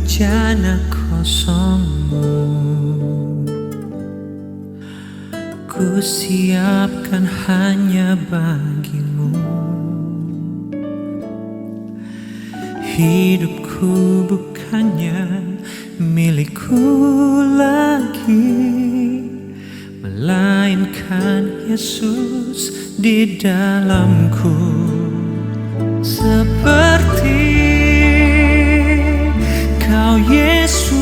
bejana kosongmu, ku siapkan hanya bagimu. Hidupku bukannya milikku lagi, melainkan Yesus di dalamku. Seperti Kau Yesus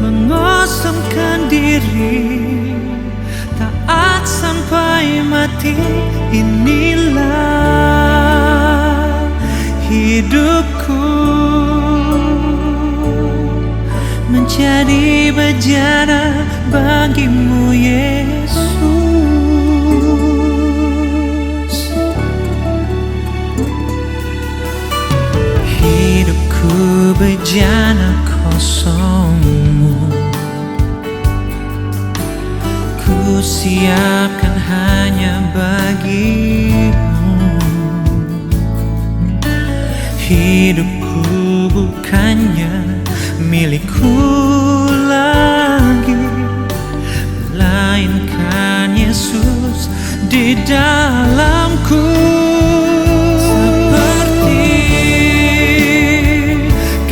mengosongkan diri, taat sampai mati. Inilah hidupku, menjadi bejana bagimu Yesus. Hidupku bejana kosongmu, ku siapkan hanya bagimu. Hidupku bukannya milikku lagi, melainkan Yesus di dalamku. Seperti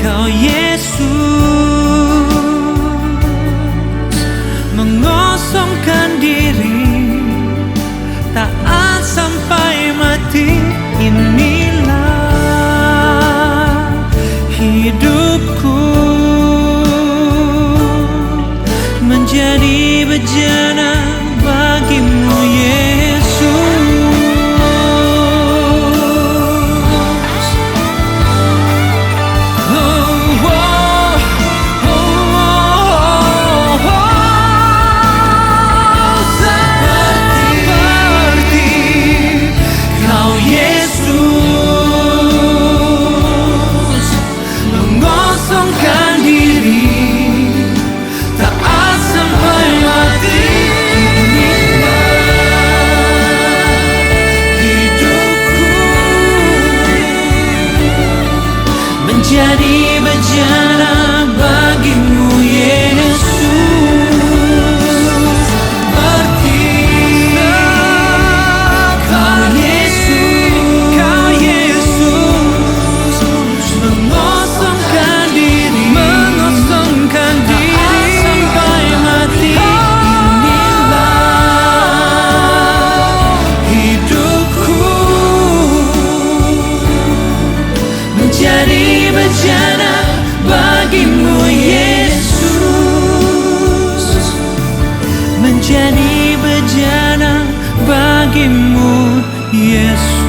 Kau Yesus mengosongkan diri, taat sampai mati. Inilah hidupku, menjadi bejana bagimu Yesus. Jadi bejana bagimu Yesus. Seperti Kau Yesus mengosongkan diri, taat sampai mati. Inilah hidupku, menjadi bejana bagimu Yesus, menjadi bejana bagimu Yesus.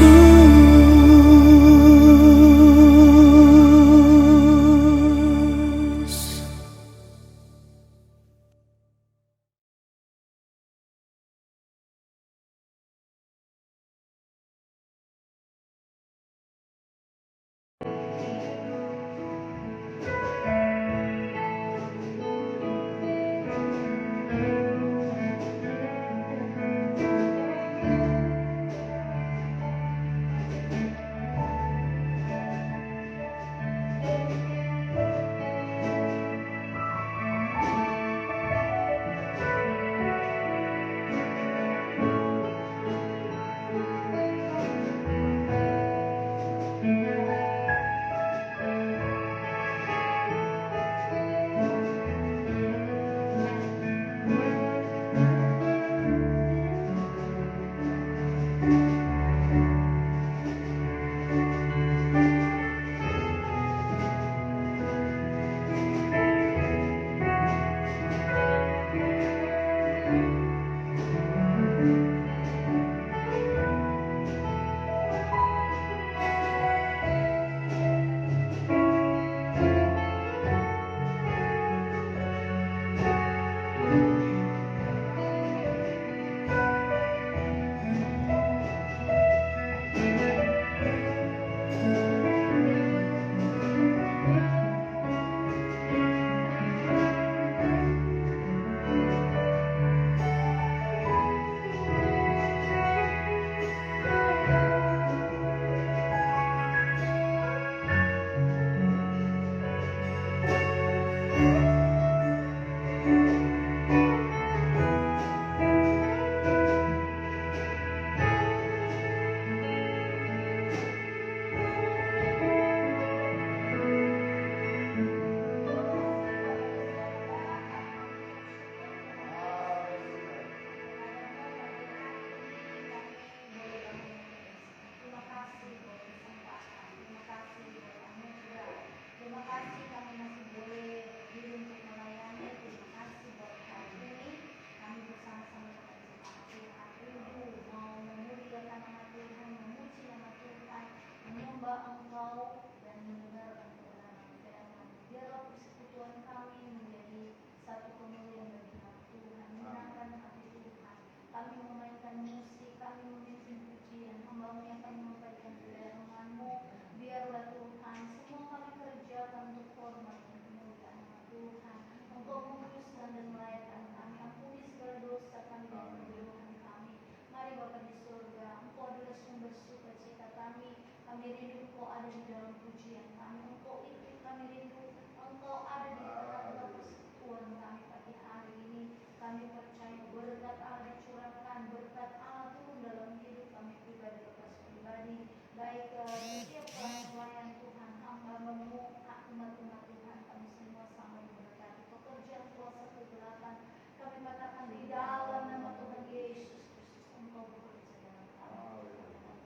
baik setiap pelayan Tuhan, hamba memuka umat-umat Tuhan, kami semua sama diberkati. Pekerjaan kuasa kegelapan kami katakan di dalam nama Tuhan Yesus Kristus, Engkau bekerja dalam kami.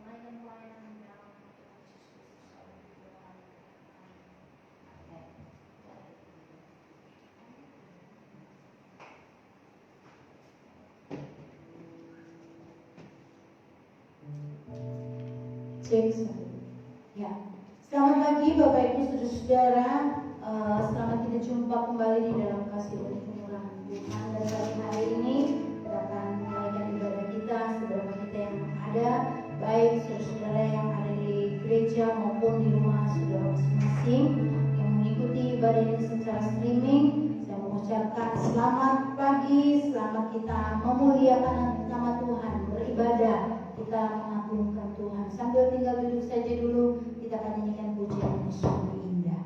Pelayan-pelayan di dalam nama Tuhan Yesus Kristus kami diberkati. Cek satu. Ya. Selamat pagi Bapak Ibu Saudara-saudara. Selamat kita jumpa kembali di dalam kasih dan kemurahan Tuhan. Dan pagi hari ini kita akan menaikkan ibadah kita seberapa kita yang ada, baik saudara-saudara yang ada di gereja maupun di rumah saudara masing-masing yang mengikuti ibadah ini secara streaming. Saya mengucapkan selamat pagi, selamat kita memuliakan nama Tuhan, beribadah, kita mengagungkan Tuhan. Sambil tinggal duduk saja dulu, kita akan nyanyikan pujian yang sungguh indah.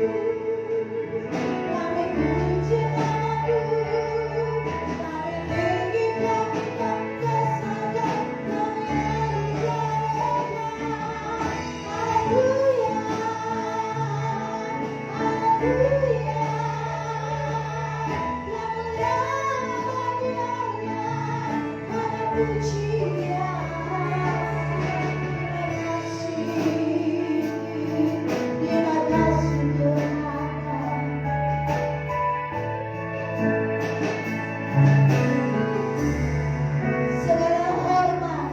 Kami puji namamu, kami tinggikan kesayangan kami haleluya, haleluya, yang mulia bagiannya, kami pujian, terima kasih Tuhan. Segala hormat,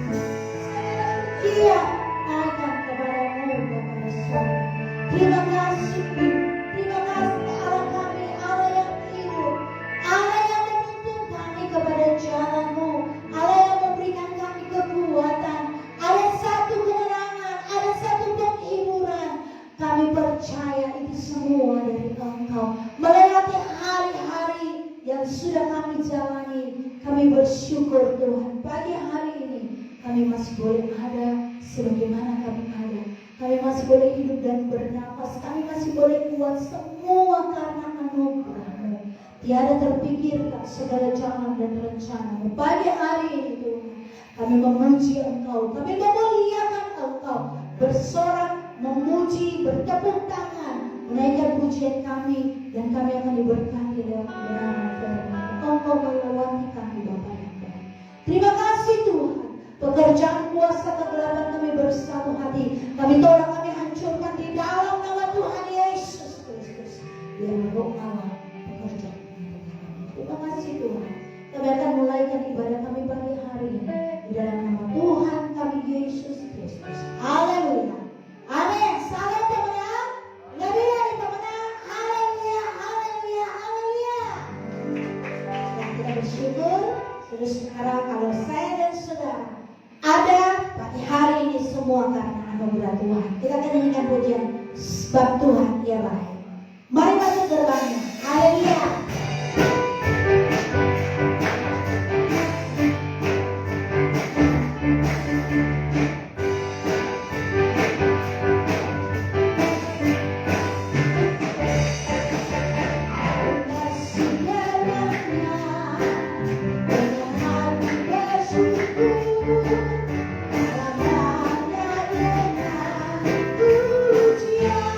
segala pujian naikkan kepadamu Bapa Surga. Terima kasih, terima kasih Allah kami, Allah yang hidup, Allah yang menuntun kami kepada jalan-Mu, Allah yang memberikan kami kekuatan. Ada satu kemenangan, ada satu penghiburan. Kami percaya itu semua dari Engkau. Melewati hari-hari yang sudah kami jalani, kami bersyukur Tuhan. Pagi hari ini kami masih boleh ada sebagaimana kami ada. Kami masih boleh hidup dan bernapas. Kami masih boleh kuat, semua karena anugerah-Mu. Tiada terpikirkan segala jalan dan rencana-Mu. Pagi hari ini Tuhan, kami memuji Engkau, kami memuliakan Engkau, bersorak, memuji, bertepuk tangan, menaikkan pujian kami, dan kami akan diberkati dalam kebenaran firman. Engkau melewati kami Bapa yang baik. Terima kasih Tuhan. Pekerjaan kuasa kegelapan kami bersatu hati. Kami tolak, kami hancurkan di dalam nama Tuhan Yesus Kristus. Biar roh Allah bekerja. Terima kasih Tuhan. Kami akan mulaikan ibadah kami pagi hari ini di dalam nama Tuhan kami Yesus Kristus. Haleluya. Amin. Salam teman-teman. Lebih dari teman-teman. Haleluya, haleluya, haleluya. Dan kita bersyukur. Terus sekarang kalau saya dan saudara ada pagi hari ini semua karena anugerah Tuhan. Kita akan nyanyikan pujian sebab Tuhan ia baik. Mari masuk gerbangnya. Haleluya. Pujian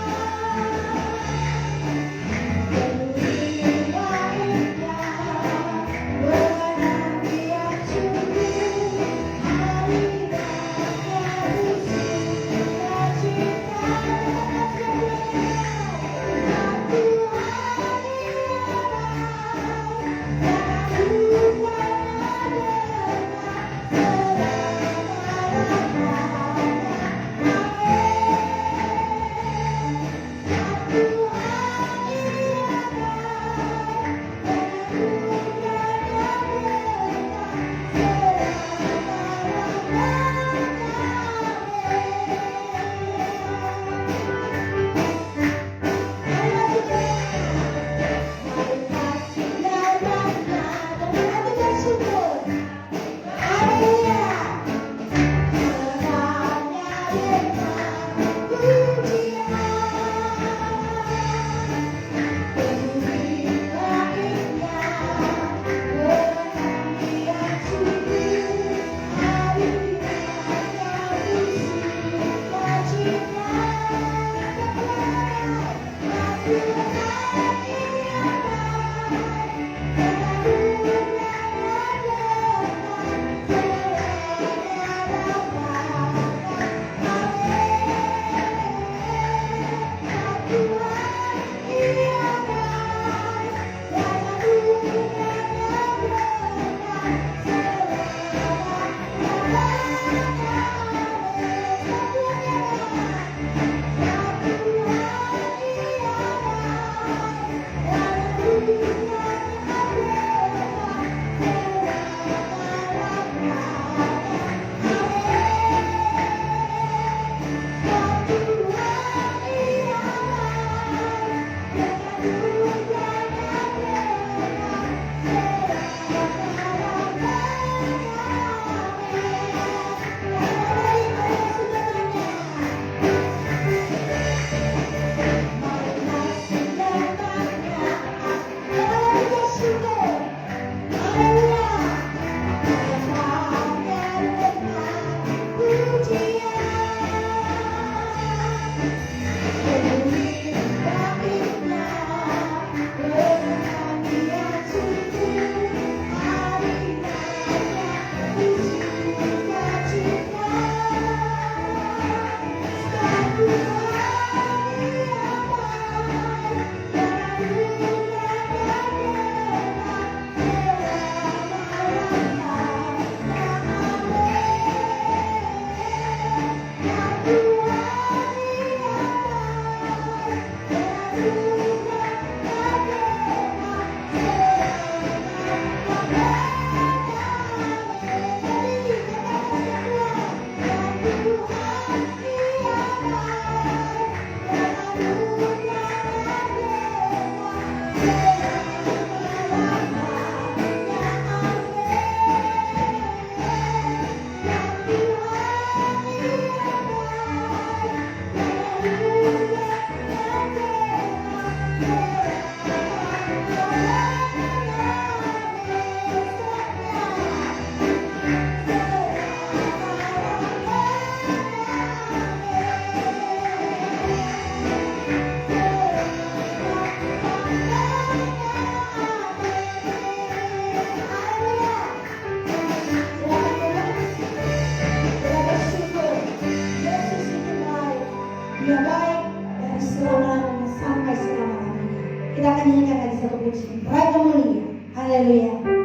akan nyanyikan lagi satu puisi, Raja Mulia. Haleluya.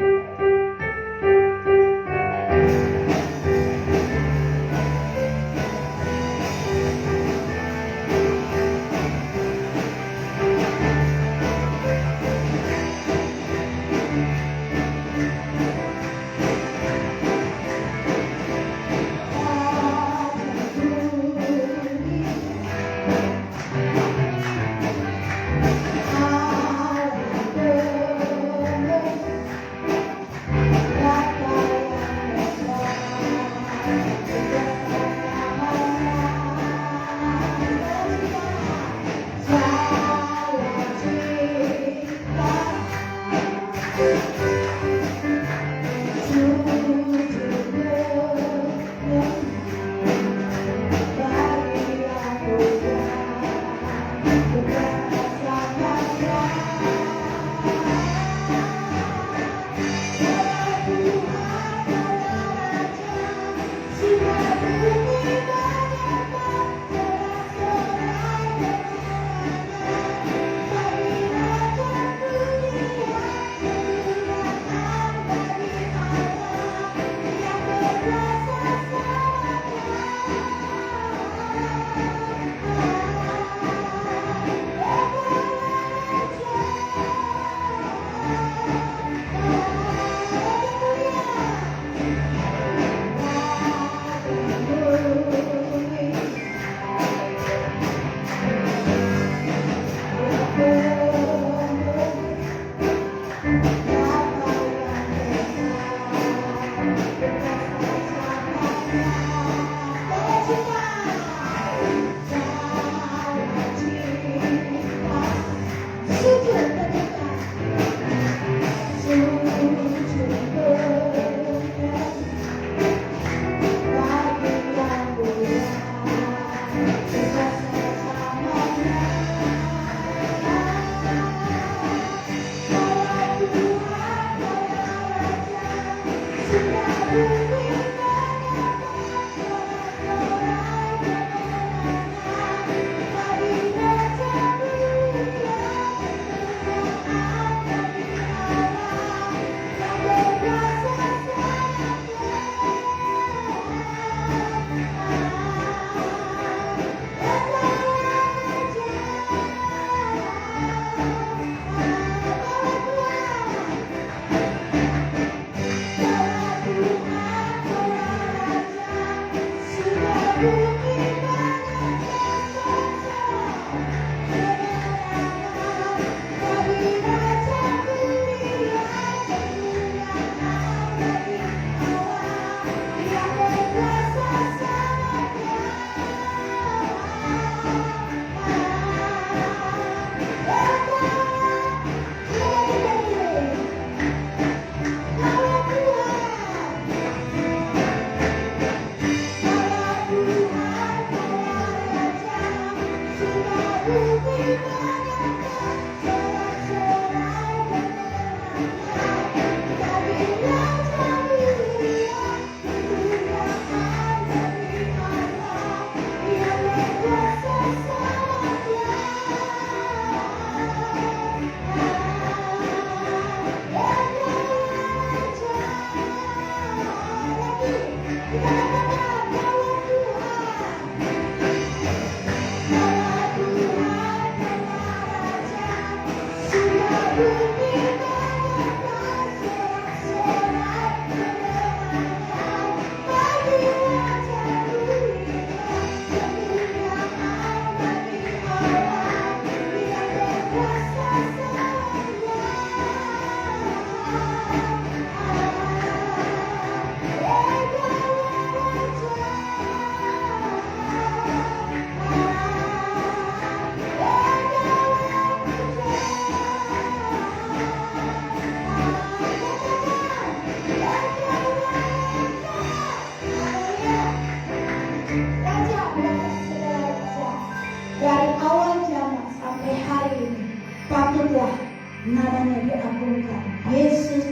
namanya diagungkan. Yesus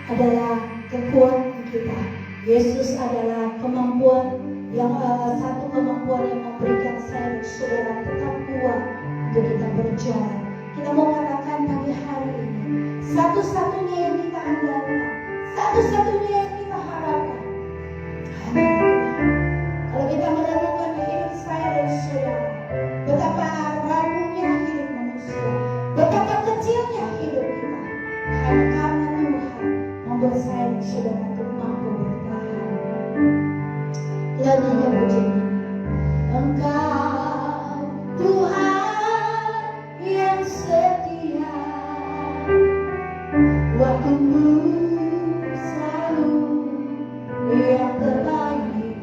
adalah kekuatan kita. Yesus adalah kemampuan yang satu kemampuan yang memberikan saya dan saudara tetap kuat untuk kita berjalan. Kita mau katakan pagi Satu-satunya yang kita andalkan, satu-satunya yang kita harapkan. Kalau kita merenungkan hidup saya dan saudara, betapa ragunya hidup manusia, betapa kecilnya hidup kita, hanya karena Tuhan membuat saya dan saudara untuk mampu bertahan. Kita nyanyi pujian. Engkau Tuhan yang setia, waktumu selalu yang terbaik.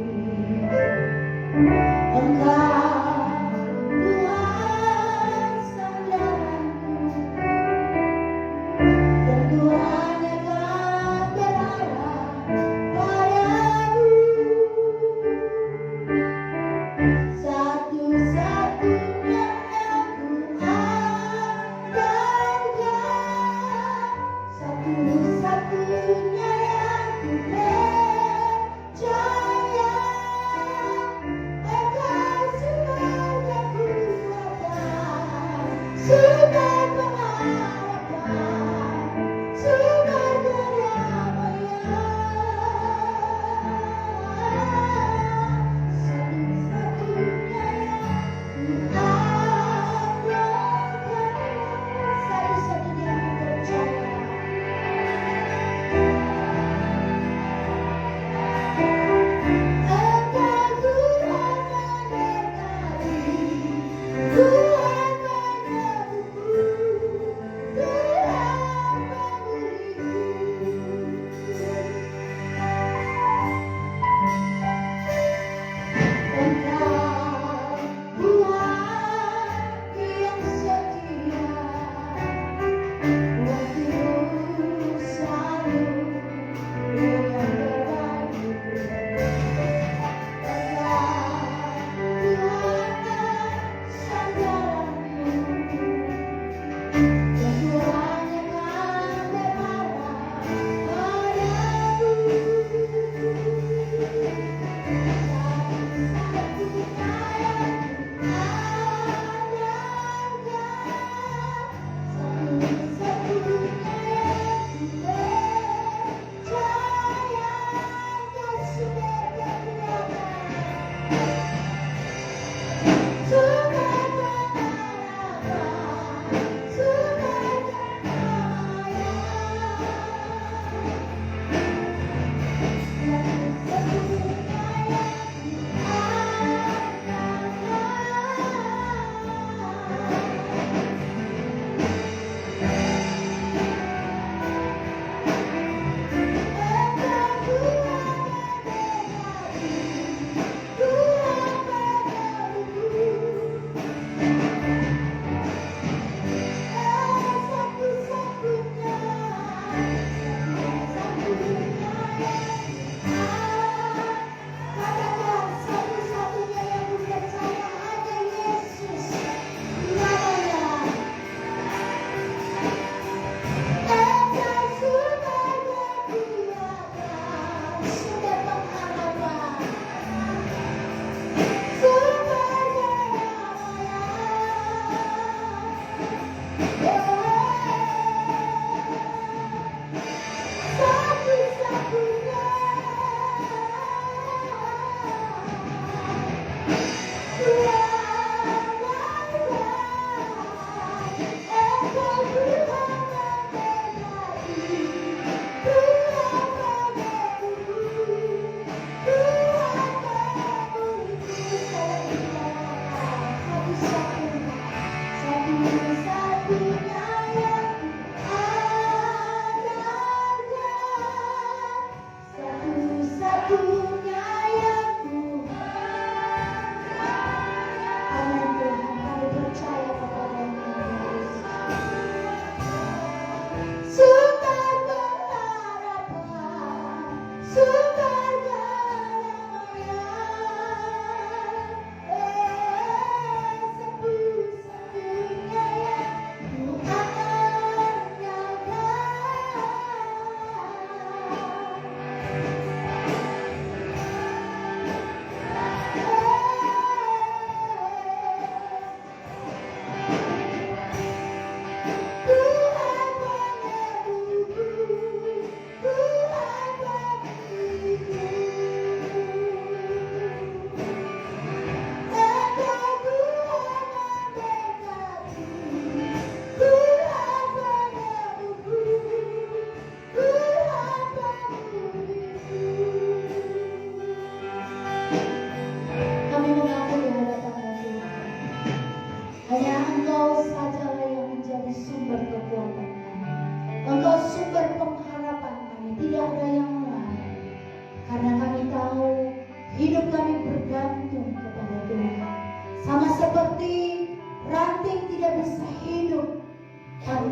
Engkau Tuhan sandaranku, dan ku hanya akan berharap padamu. Satu-satunya yang ku andalkan, satu-satunya yang ku percaya. Engkau sumber kekuatan, sumber pengharapan, sumber kedamaian. Satu-satunya yang ku andalkan, satu-satunya yang ku percaya. Engkau Tuhan memberkati, Tuhan menyembuhkan,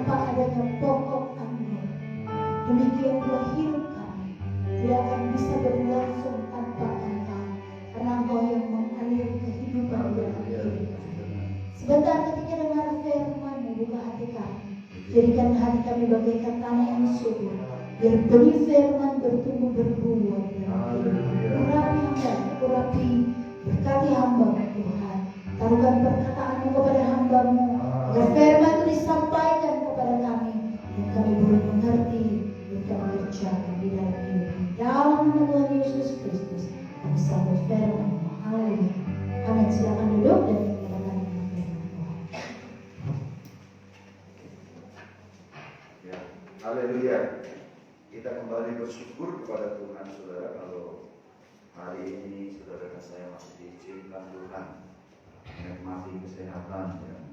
tanpa adanya pokok anggur. Demikian pula hidup kami tidak akan bisa berlangsung tanpa Engkau, karena Engkau yang mengalir kehidupan dalam hidup kami. Sebentar ketika dengar firman-Mu, buka hati kami, jadikan hati kami bagaikan tanah yang subur, biar benih firman bertumbuh berbuah dalam hidup kami. Urapi hamba, urapi berkati hamba Tuhan. Taruhkan perkataan-Mu kepada hamba-Mu, agar firman itu disampaikan kepada kami, dan kami boleh mengerti dan kami kerjakan di dalam hidup kami. Dalam nama Tuhan Yesus Kristus, kami sambut firman-Mu. Haleluya. Amin. Silakan duduk dan mendengarkan firman Tuhan. Ya, haleluya. Kita kembali bersyukur kepada Tuhan, saudara, kalau hari ini saudara dan saya masih diizinkan Tuhan menikmati kesehatan yang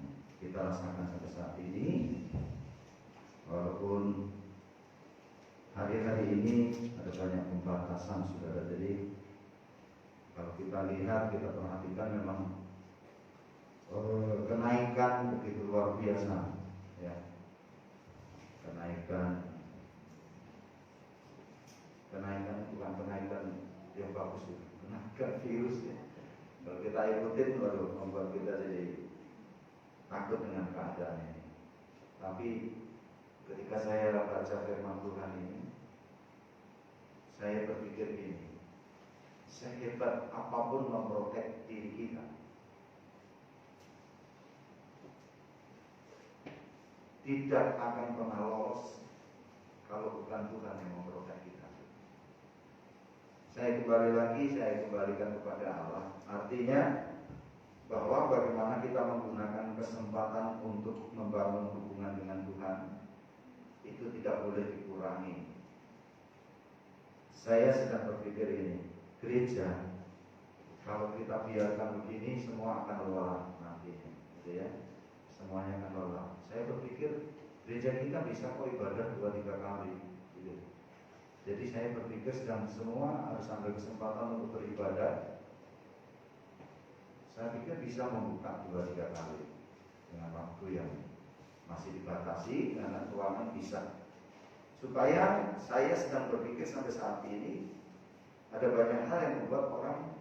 kita rasakan sampai saat ini. Walaupun hari-hari ini ada banyak pembatasan, saudara. Jadi kalau kita lihat, kita perhatikan, memang kenaikan begitu luar biasa, ya. Kenaikan bukan kenaikan yang bagus, kenaikan virus, ya. Kalau kita ikutin, baru membuat kita jadi takut dengan keadaan ini. Tapi ketika saya baca firman Tuhan ini, saya berpikir gini, sehebat apapun memprotek diri kita, tidak akan pernah lolos kalau bukan Tuhan yang memprotek kita. Saya kembalikan kepada Allah. Artinya bahwa bagaimana kita menggunakan kesempatan untuk membangun hubungan dengan Tuhan itu tidak boleh dikurangi. Saya sedang berpikir ini, gereja kalau kita biarkan begini, semua akan lelah nanti, gitu ya. Semuanya akan lelah. Saya berpikir gereja kita bisa kok ibadah 2-3 kali, gitu. Jadi saya berpikir sedang semua harus ambil kesempatan untuk beribadah. Saya pikir bisa membuka 2-3 kali dengan waktu yang masih dibatasi, dengan ruangan bisa. Supaya saya sedang berpikir sampai saat ini ada banyak hal yang membuat orang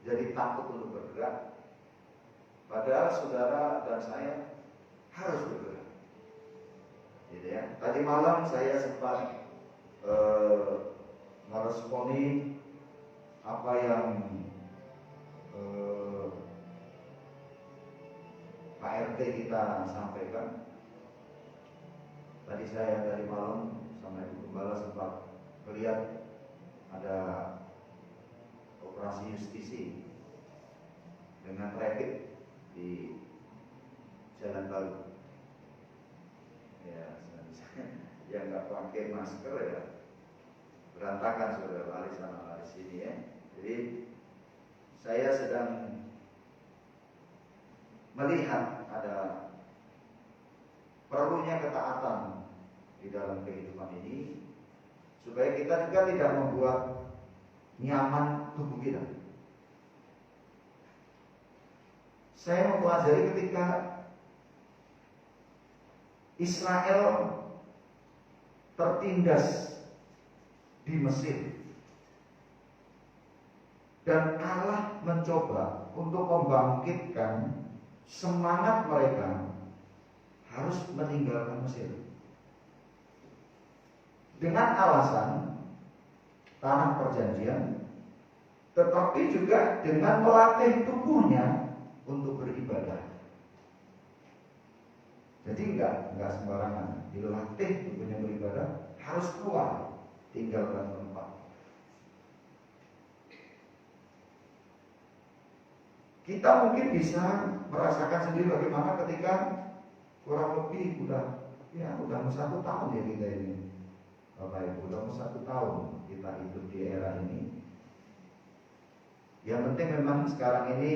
jadi takut untuk bergerak. Padahal saudara dan saya harus bergerak. Gitu ya. Tadi malam saya sempat meresponi apa yang Pak RT kita sampaikan. Tadi saya dari malam sama Ibu Gembala sempat melihat ada operasi justisi dengan traffic di Jalan Baru. Ya, yang nggak pakai masker ya berantakan, saudara, lari sana lari sini ya. Jadi saya sedang melihat ada perlunya ketaatan di dalam kehidupan ini supaya kita juga tidak membuat nyaman tubuh kita. Saya mempelajari ketika Israel tertindas di Mesir dan Allah mencoba untuk membangkitkan semangat mereka harus meninggalkan Mesir dengan alasan tanah perjanjian, tetapi juga dengan melatih tubuhnya untuk beribadah. Jadi enggak sembarangan, dilatih tubuhnya beribadah, harus keluar tinggalkan tempat. Kita mungkin bisa merasakan sendiri bagaimana ketika kurang lebih udah mau 1 tahun ya kita ini, Bapak Ibu, udah mau 1 tahun kita hidup di era ini. Yang penting memang sekarang ini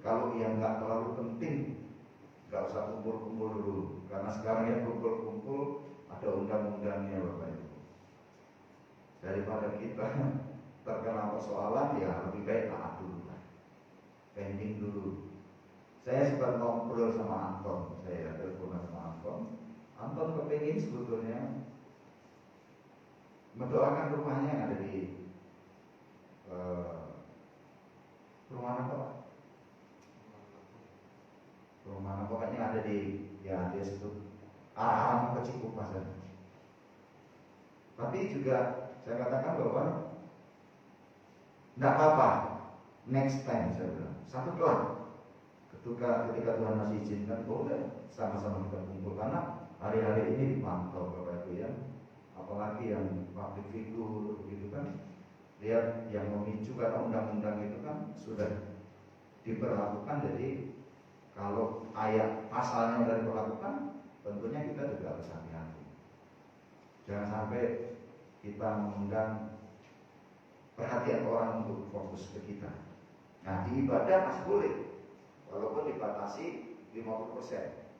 kalau yang nggak terlalu penting, nggak usah kumpul-kumpul dulu, karena sekarang ya kumpul-kumpul ada undang-undangnya, Bapak Ibu. Daripada kita terkena persoalan, ya lebih baik taat dulu, pending dulu. Saya sempat ngobrol sama Anton, saya telepon sama Anton kepingin sebetulnya mendoakan rumahnya yang ada di rumah apa Pak? Rumah pokoknya ada di ya dia situ arah ke Cikupa sana. Tapi juga saya katakan bahwa tidak apa-apa, next time saya bilang satu doa. Ketika Tuhan masih izinkan boleh sama-sama kita kumpul, karena hari-hari ini dipantau Bapak Ibu ya, apalagi yang public figure begitu kan, lihat yang memicu karena undang-undang itu kan sudah diberlakukan. Jadi kalau ayat pasalnya sudah diberlakukan, tentunya kita juga harus hati-hati. Jangan sampai kita mengundang perhatian orang untuk fokus ke kita. Nah, di ibadah masih boleh, walaupun dibatasi 50%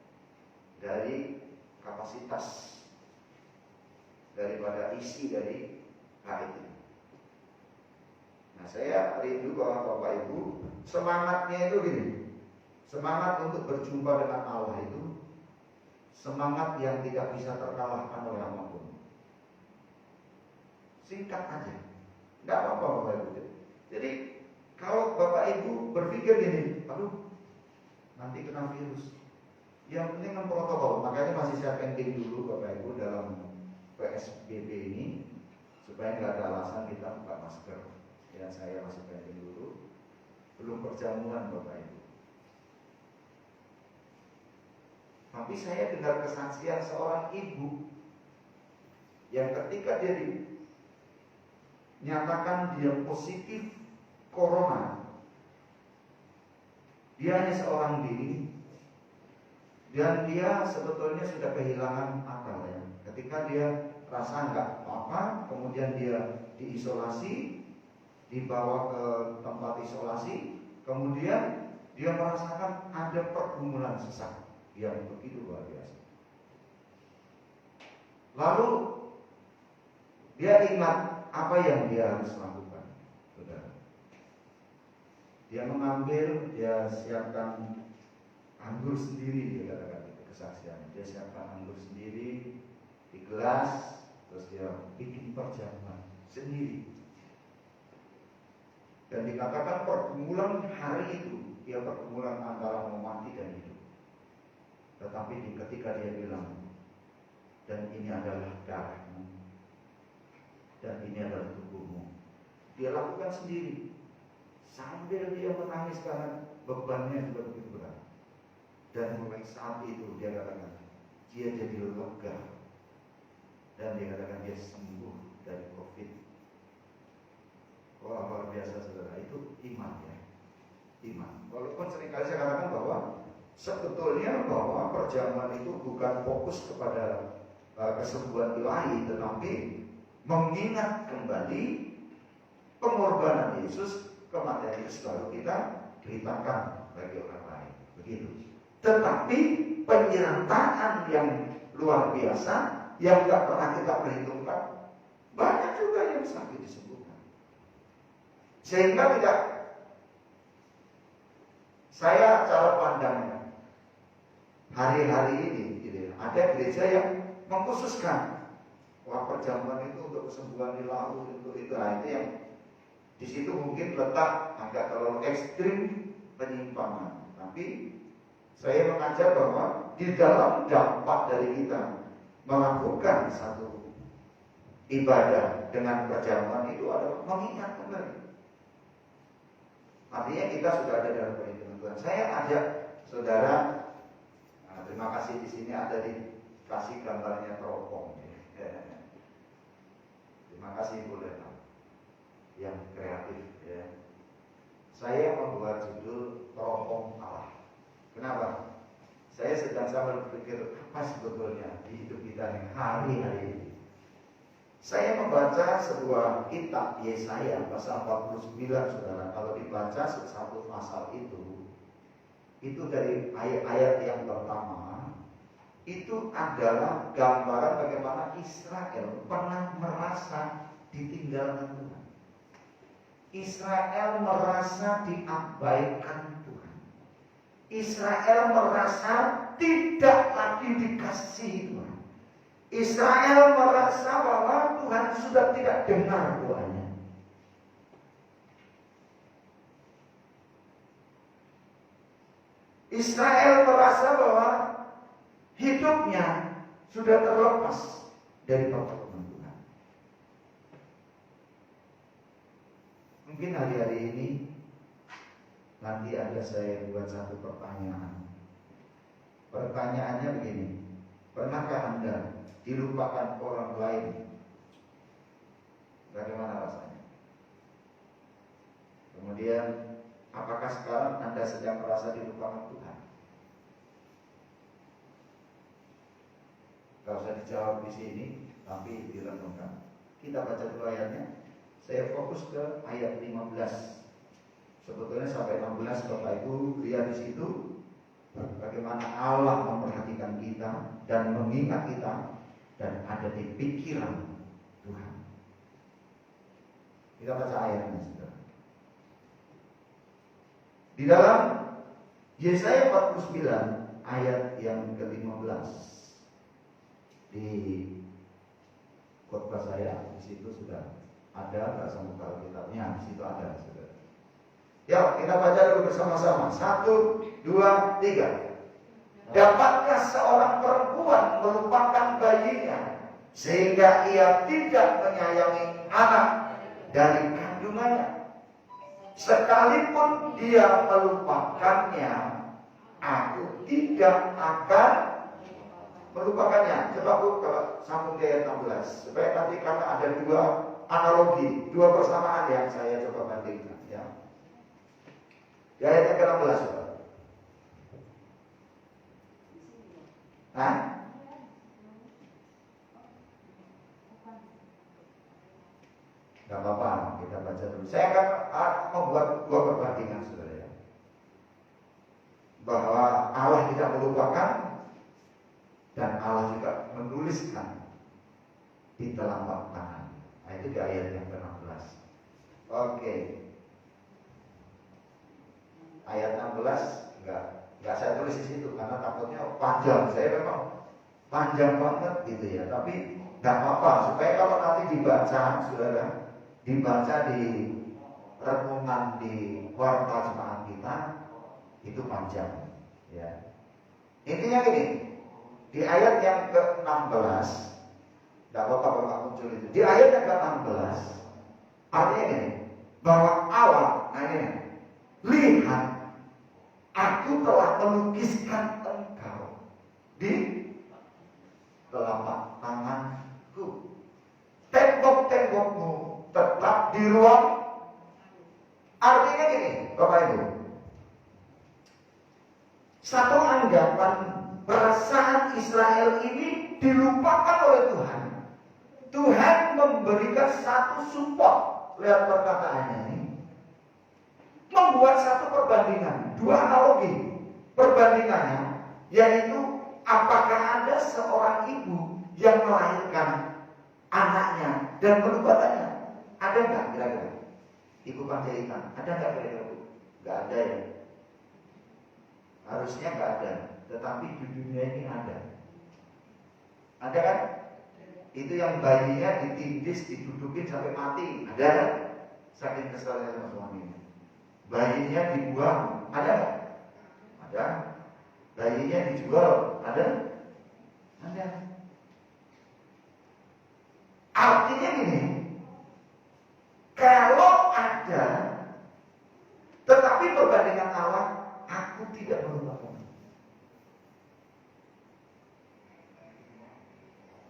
dari kapasitas daripada isi dari HIT. Nah, saya rindu kalau Bapak Ibu semangatnya itu gini, semangat untuk berjumpa dengan Allah itu semangat yang tidak bisa terkalahkan oleh apapun. Singkat aja, nggak apa-apa Bapak Ibu. Jadi kalau Bapak Ibu berpikir gini, aduh nanti kena virus, yang penting kan protokol. Makanya masih saya pending dulu Bapak Ibu dalam PSBB ini supaya nggak ada alasan kita buka masker. Ya saya masih pending dulu, belum perjamuan Bapak Ibu. Tapi saya dengar kesaksian seorang ibu yang ketika dia dinyatakan dia positif corona, dia hanya seorang diri dan dia sebetulnya sudah kehilangan akal ya. Ketika dia rasa nggak apa-apa, kemudian dia diisolasi, dibawa ke tempat isolasi, kemudian dia merasakan ada pergumulan sesak yang begitu luar biasa. Lalu dia ingat apa yang dia harus lakukan, saudara. Dia mengambil, dia siapkan anggur sendiri, dia katakan itu kesaksian. Dia siapkan anggur sendiri di gelas, terus dia bikin perjamuan sendiri. Dan dikatakan pergumulan hari itu, dia pergumulan antara mau mati dan hidup. Tetapi ketika dia bilang, dan ini adalah darahmu, dan ini adalah tubuhmu, dia lakukan sendiri. Sambil dia menangis karena bebannya juga begitu berat. Dan mulai saat itu dia katakan, dia jadi lega. Dan dia katakan dia sembuh dari COVID. Wah, luar biasa saudara, itu iman ya. Iman. Walaupun seringkali saya katakan bahwa sebetulnya bahwa perjamuan itu bukan fokus kepada kesembuhan ilahi, tetapi mengingat kembali pengorbanan Yesus, kematian Yesus, lalu kita ceritakan bagi orang lain. Begitu. Tetapi penyertaan yang luar biasa yang tidak pernah kita perhitungkan, banyak juga yang sakit disembuhkan. Sehingga tidak, saya cara pandangnya hari-hari ini gitu, ada gereja yang mengkhususkan wah perjamuan itu untuk kesembuhan ilahi, untuk itu. Nah, itu yang di situ mungkin letak agak terlalu ekstrim penyimpangan. Tapi saya mengajar bahwa di dalam dampak dari kita melakukan satu ibadah dengan perjamuan itu adalah mengingat kembali. Artinya kita sudah ada dalam perhitungan Tuhan. Saya ajak saudara, terima kasih di sini ada dikasih gambarnya teropong. Terima kasih Bu Lena yang kreatif ya. Saya membuat judul Teropong Allah. Kenapa? Saya sedang berpikir apa sebetulnya di hidup kita yang hari-hari ini. Saya membaca sebuah kitab Yesaya pasal 49 saudara. Kalau dibaca satu pasal itu dari ayat-ayat yang pertama itu adalah gambaran bagaimana Israel pernah merasa ditinggalkan Tuhan. Israel merasa diabaikan Tuhan. Israel merasa tidak lagi dikasihi Tuhan. Israel merasa bahwa Tuhan sudah tidak dengar doanya. Israel merasa bahwa hidupnya sudah terlepas dari pertolongan Tuhan. Mungkin hari-hari ini nanti ada saya buat satu pertanyaan. Pertanyaannya begini, pernahkah Anda dilupakan orang lain? Bagaimana rasanya? Kemudian, apakah sekarang Anda sedang merasa dilupakan Tuhan? Gak usah dijawab di sini, tapi direnungkan. Kita baca dulu ayatnya. Saya fokus ke ayat 15. Sebetulnya sampai 16 Bapak Ibu lihat di situ bagaimana Allah memperhatikan kita dan mengingat kita dan ada di pikiran Tuhan. Kita baca ayatnya, saudara. Di dalam Yesaya 49 ayat yang ke-15 di khotbah saya di situ sudah ada bahasa muka Alkitabnya, di situ ada, saudara. Ya, kita baca dulu bersama-sama. 1, 2, 3. Dapatkah seorang perempuan melupakan bayinya sehingga ia tidak menyayangi anak dari kandungannya? Sekalipun dia melupakannya, aku tidak akan melupakannya. Coba Bu, kalau sambung ke ayat 16 supaya nanti karena ada dua analogi, dua persamaan yang saya coba bandingkan, ya. Di ayat yang ke-16, Pak. Hah? Gak apa-apa, kita baca dulu. Saya akan membuat dua perbandingan, saudara, ya. Bahwa Allah tidak melupakan dan Allah juga menuliskan di telapak tangan. Nah, itu di ayat yang ke-16. Oke. Ayat 16 enggak saya tulis di situ karena takutnya panjang. Saya memang panjang banget gitu ya. Tapi enggak apa-apa supaya kalau nanti dibaca, saudara, dibaca di renungan di kuartal jemaat kita itu panjang, ya. Intinya gini, di ayat yang ke-16, enggak apa-apa Bapak muncul itu. Di ayat yang ke-16 artinya gini, bahwa Allah, nah ini, lihat, aku telah melukiskan engkau di telapak tanganku. Tembok-tembokmu tetap di ruang. Artinya gini, Bapak Ibu, satu anggapan perasaan Israel ini dilupakan oleh Tuhan. Tuhan memberikan satu support. Lihat perkataannya ini, membuat satu perbandingan, dua analogi. Perbandingannya yaitu apakah ada seorang ibu yang melahirkan anaknya dan melupakannya? Ada nggak kira-kira? Ibu Panjaitan, ada nggak kira-kira Bu? Nggak ada ya. Harusnya nggak ada, tetapi di dunia ini ada. Ada kan? Itu yang bayinya ditindis, didudukin sampai mati. Ada kan? Saking keselnya sama suaminya. Bayinya dibuang, ada nggak? Ada. Bayinya dijual, ada? Ada. Artinya gini, kalau ada, tetapi perbandingan Allah, aku tidak melupakan.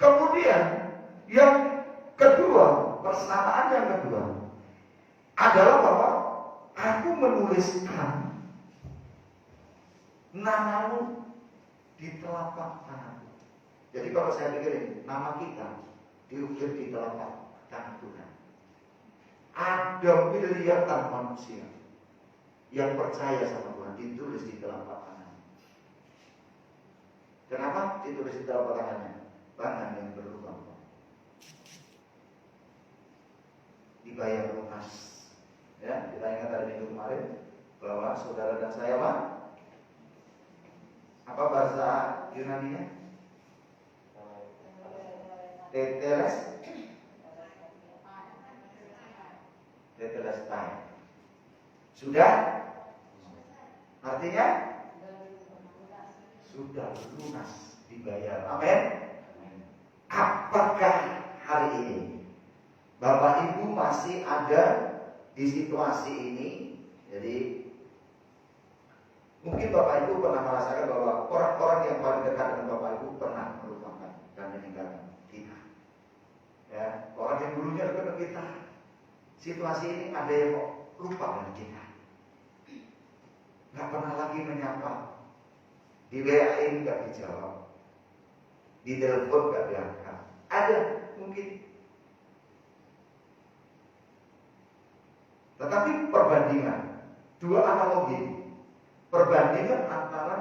Kemudian yang kedua, persamaan yang kedua adalah bahwa aku menuliskan namamu di telapak tanganku. Jadi kalau saya pikirin, nama kita diukir di telapak tangan Tuhan. Ada miliaran manusia yang percaya sama Tuhan, ditulis di telapak tangan. Kenapa ditulis di telapak tangannya? Tangan yang berlubang, dibayar lunas. Ya, kita ingat hari Minggu kemarin bahwa saudara dan saya apa bahasa Yunaninya? Tetelestai. Sudah? Artinya sudah lunas dibayar. Amin. Apakah hari ini Bapak Ibu masih ada di situasi ini? Jadi mungkin Bapak Ibu pernah merasakan bahwa orang-orang yang paling dekat dengan Bapak Ibu pernah melupakan dan meninggalkan kita. Ya, orang yang dulunya dekat dengan kita, situasi ini ada yang lupa dengan kita, nggak pernah lagi menyapa, di WA-in nggak dijawab, di telepon nggak diangkat. Ada mungkin. Tetapi perbandingan dua analogi, perbandingan antara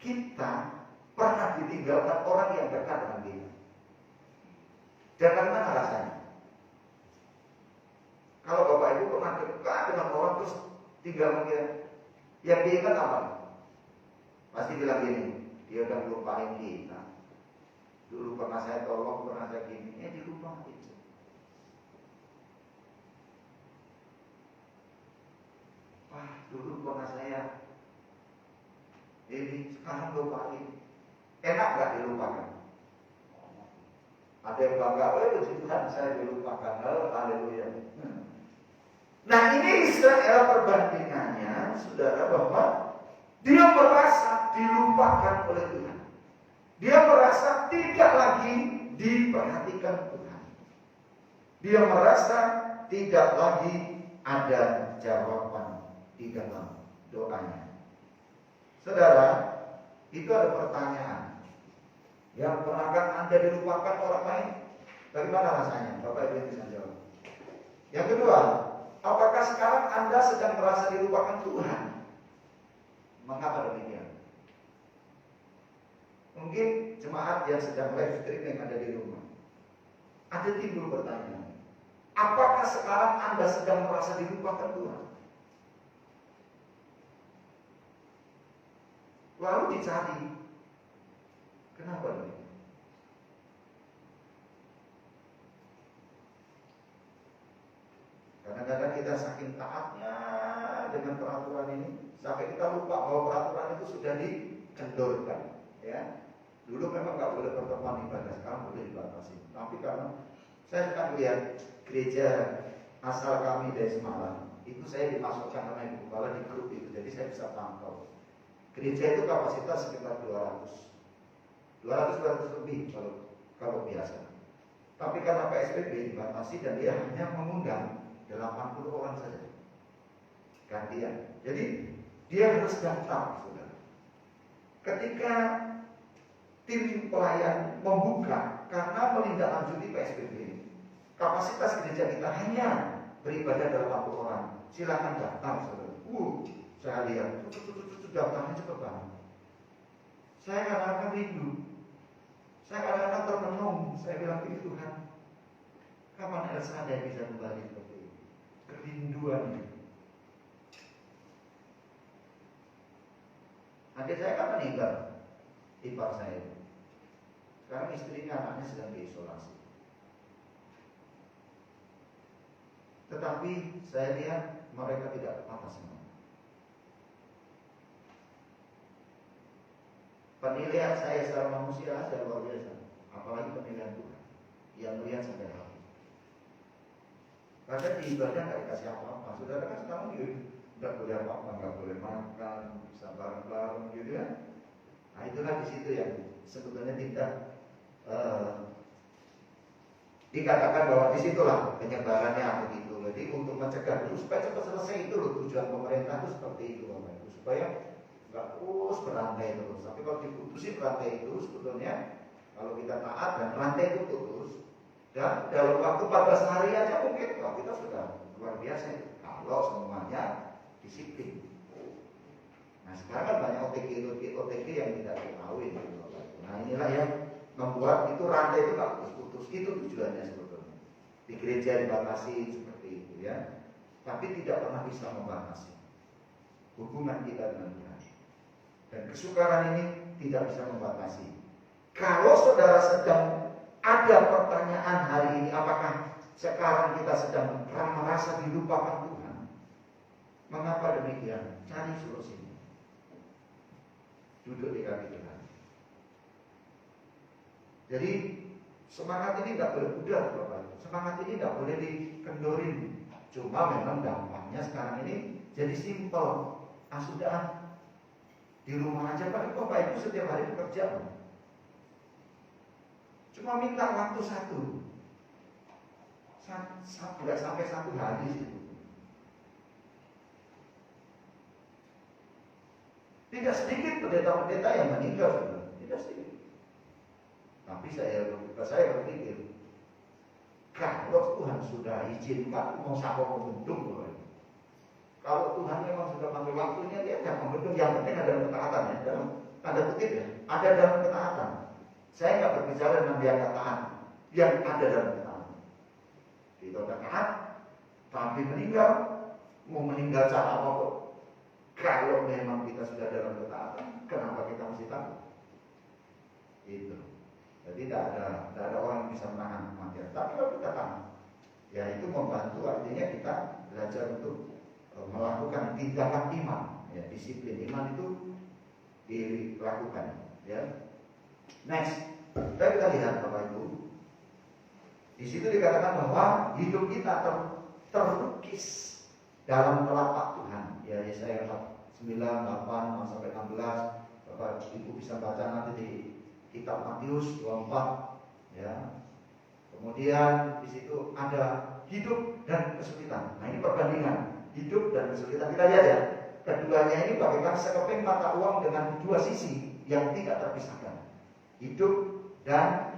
kita pernah ditinggalkan orang yang dekat dengan kita, dan bagaimana rasanya? Kalau Bapak Ibu pernah dekat dengan orang terus tinggal dia, yang diingat apa? Pasti bilang gini, dia udah lupain kita. Dulu pernah saya tolong, pernah saya gini, dilupain. Wah, dulu pernah saya ini, sekarang lupain. Enak gak dilupakan? Ada yang bangga, puji Tuhan saya dilupakan. Haleluya. Nah, ini Israel perbandingannya, saudara, bahwa dia merasa dilupakan oleh Tuhan. Dia merasa tidak lagi diperhatikan Tuhan. Dia merasa tidak lagi ada jawaban di dalam doanya. Saudara, itu ada pertanyaan. Yang pernahkah Anda dilupakan orang lain? Bagaimana rasanya? Bapak Ibu bisa jawab. Yang kedua, apakah sekarang Anda sedang merasa dilupakan Tuhan? Mengapa demikian? Mungkin jemaat yang sedang live streaming ada di rumah, ada timbul pertanyaan, apakah sekarang Anda sedang merasa dilupakan Tuhan? Lalu dicari, kenapa demikian? Kadang-kadang kita saking taatnya dengan peraturan ini, sampai kita lupa bahwa peraturan itu sudah dikendorkan. Ya, dulu memang nggak boleh pertemuan ibadah, sekarang boleh dibatasi. Tapi karena saya suka melihat gereja asal kami dari Semarang, itu saya dimasukkan sama Ibu Kepala di grup itu, jadi saya bisa pantau. Gereja itu kapasitas sekitar 200 lebih kalau biasa. Tapi karena PSBB dibatasi dan dia hanya mengundang 80 orang saja gantian. Jadi dia harus daftar, saudara. Ketika tim pelayan membuka karena menindaklanjuti PSBB, kapasitas gereja kita hanya beribadah 80 orang. Silakan daftar, saudara. Saya lihat daftarnya cepat banget. Saya kadang-kadang rindu, saya kadang-kadang termenung. Saya bilang ke Tuhan, kapan Elsa ada bisa kembali seperti ini? Kerinduan ini. Adik saya kan meninggal, ipar saya. Sekarang istrinya, anaknya sedang diisolasi. Tetapi saya lihat mereka tidak patah semangat. Penilaian saya secara manusia saja luar biasa, apalagi penilaian Tuhan yang melihat sampai hati. Karena di ibadah nggak dikasih apa-apa. Saudara kan sekarang nggak boleh apa-apa, nggak boleh makan, bisa bareng-bareng gitu ya. Nah itulah di situ yang sebetulnya tidak dikatakan bahwa disitulah penyebarannya begitu. Jadi untuk mencegah dulu supaya cepat selesai, itu loh tujuan pemerintah itu seperti itu, Bapak Ibu, supaya nggak terus berantai terus. Tapi kalau diputusin rantai itu sebetulnya kalau kita taat dan rantai itu putus, dan dalam waktu 14 hari aja mungkin kalau kita sudah luar biasa itu. Kalau semuanya disiplin. Nah sekarang kan banyak OTG yang tidak diketahui. Nah inilah yang membuat itu rantai itu nggak putus-putus. Itu tujuannya sebetulnya. Di gereja dibatasi seperti itu ya, tapi tidak pernah bisa membatasi hubungan kita dengan Tuhan. Dan kesukaran ini tidak bisa membatasi. Kalau saudara sedang ada pertanyaan hari ini, apakah sekarang kita sedang merasa dilupakan Tuhan? Mengapa demikian? Cari solusinya. Duduk di kaki Tuhan. Jadi semangat ini tidak boleh pudar, Bapak. Semangat ini tidak boleh dikendorin. Cuma memang dampaknya sekarang ini jadi simpel. Sudah di rumah aja, Pak. Bapak Ibu setiap hari bekerja. Cuma minta waktu satu. Tidak sampai 1 hari itu. Tidak sedikit pendeta-pendeta yang meninggal, tidak sedikit. Tapi saya berpikir, kalau Tuhan sudah izinkan, mau siapa membendung, kalau Tuhan memang sudah panggil waktunya, dia tidak membendung. Yang penting ada ketaatan, ya, dalam tanda kutip ya, ada dalam ketaatan. Saya nggak berbicara dengan dia ketaatan, yang ada dalam ketaatan. Kita udah taat, tapi meninggal, mau meninggal cara apa kok? Kalau memang kita sudah dalam ketaatan, kenapa kita mesti takut? Itu. Jadi tidak ada orang yang bisa menahan kematian. Tapi kalau kita tahan, ya itu membantu, artinya kita belajar untuk melakukan tindakan iman, ya, disiplin iman itu dilakukan. Ya. Next, kita lihat Bapak Ibu. Di situ dikatakan bahwa hidup kita terlukis dalam telapak Tuhan. Ya, Yesaya 9, 8 sampai 16. Bapak Ibu bisa baca nanti di kitab Matius 24. Ya. Kemudian di situ ada hidup dan kesulitan. Nah, ini perbandingan hidup dan kesulitan. Kita lihat ya, keduanya ini bagaikan sekeping mata uang dengan 2 sisi yang tidak terpisahkan. Hidup dan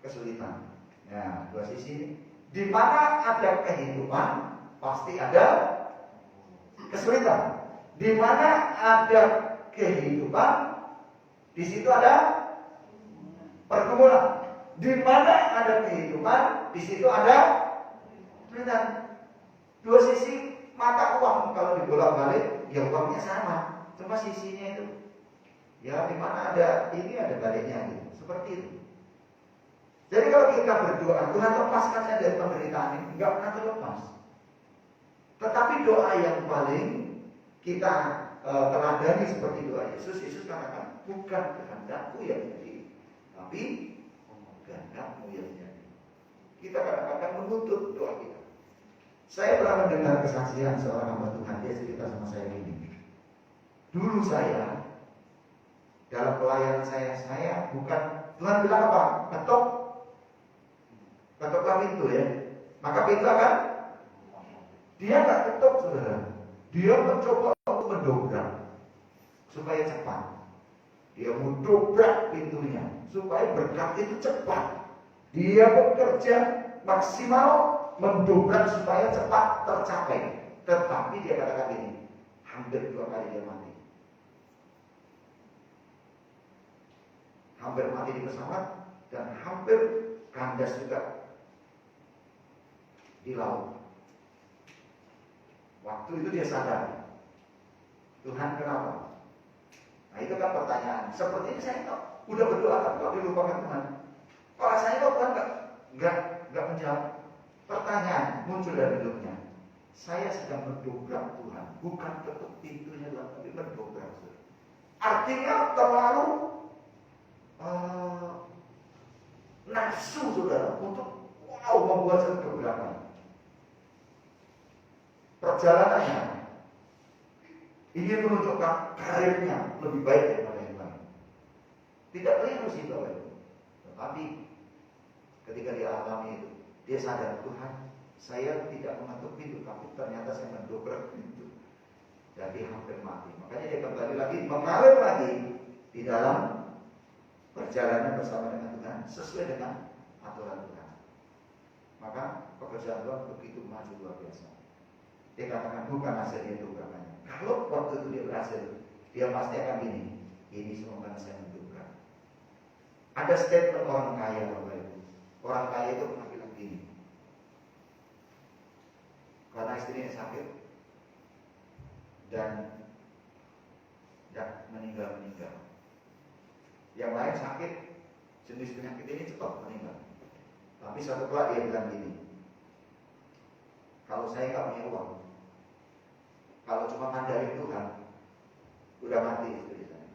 kesulitan. Nah, 2 sisi. Di mana ada kehidupan, pasti ada kesulitan. Di mana ada kehidupan, di situ ada pergumulan. Di mana ada kehidupan, di situ ada kesulitan. 2 sisi mata uang, kalau dibolak-balik, ya uangnya sama, cuma sisinya itu, ya di mana ada ini ada baliknya, gitu. Seperti itu. Jadi kalau kita berdoa, Tuhan lepaskan saya dari penderitaan ini, nggak pernah terlepas. Tetapi doa yang paling kita teladani seperti doa Yesus. Yesus katakan, bukan kehendakku yang jadi, tapi kehendakmu yang jadi. Kita kadang-kadang menuntut doa kita. Saya pernah mendengar kesaksian seorang hamba Tuhan, dia cerita sama saya ini. Dulu saya dalam pelayanan saya bukan, Tuhan bilang apa? Ketoklah pintu ya. Maka pintu akan, dia nggak ketok saudara. Dia mencoba untuk mendobrak supaya cepat. Dia mendobrak pintunya supaya berkat itu cepat. Dia bekerja maksimal mendobrak supaya cepat tercapai. Tetapi dia katakan ini, hampir 2 kali dia mati. Hampir mati di pesawat dan hampir kandas juga di laut. Waktu itu dia sadar, Tuhan kenapa? Nah itu kan pertanyaan. Seperti ini saya kok udah berdoa tapi kok dilupakan Tuhan. Kalau saya kok Tuhan nggak menjawab. Pertanyaan muncul dari hidupnya. Saya sedang mendobrak Tuhan, bukan ketuk pintunya Tuhan, tapi mendobrak. Artinya terlalu nafsu saudara untuk membuat satu dobrakan. Perjalanannya ingin menunjukkan karirnya lebih baik daripada yang lain. Tidak keliru sih Bapak Ibu. Tetapi ketika dia alami itu, dia sadar, Tuhan, saya tidak mengetuk pintu, tapi ternyata saya mendobrak pintu. Jadi hampir mati. Makanya dia kembali lagi, mengalir lagi di dalam perjalanan bersama dengan Tuhan, sesuai dengan aturan Tuhan. Maka pekerjaan Tuhan begitu maju luar biasa. Dia katakan bukan hasilnya dobrakannya. Kalau waktu itu dia berhasil, dia pasti akan ini semua karena saya mendobrak. Ada statement orang kaya Bapak Ibu. Orang kaya itu pernah bilang gini, karena istrinya sakit dan meninggal. Yang lain sakit, jenis penyakit ini cepat meninggal. Tapi suatu kelak dia bilang gini, kalau saya nggak punya uang, kalau cuma ngandalin Tuhan, udah mati istri saya.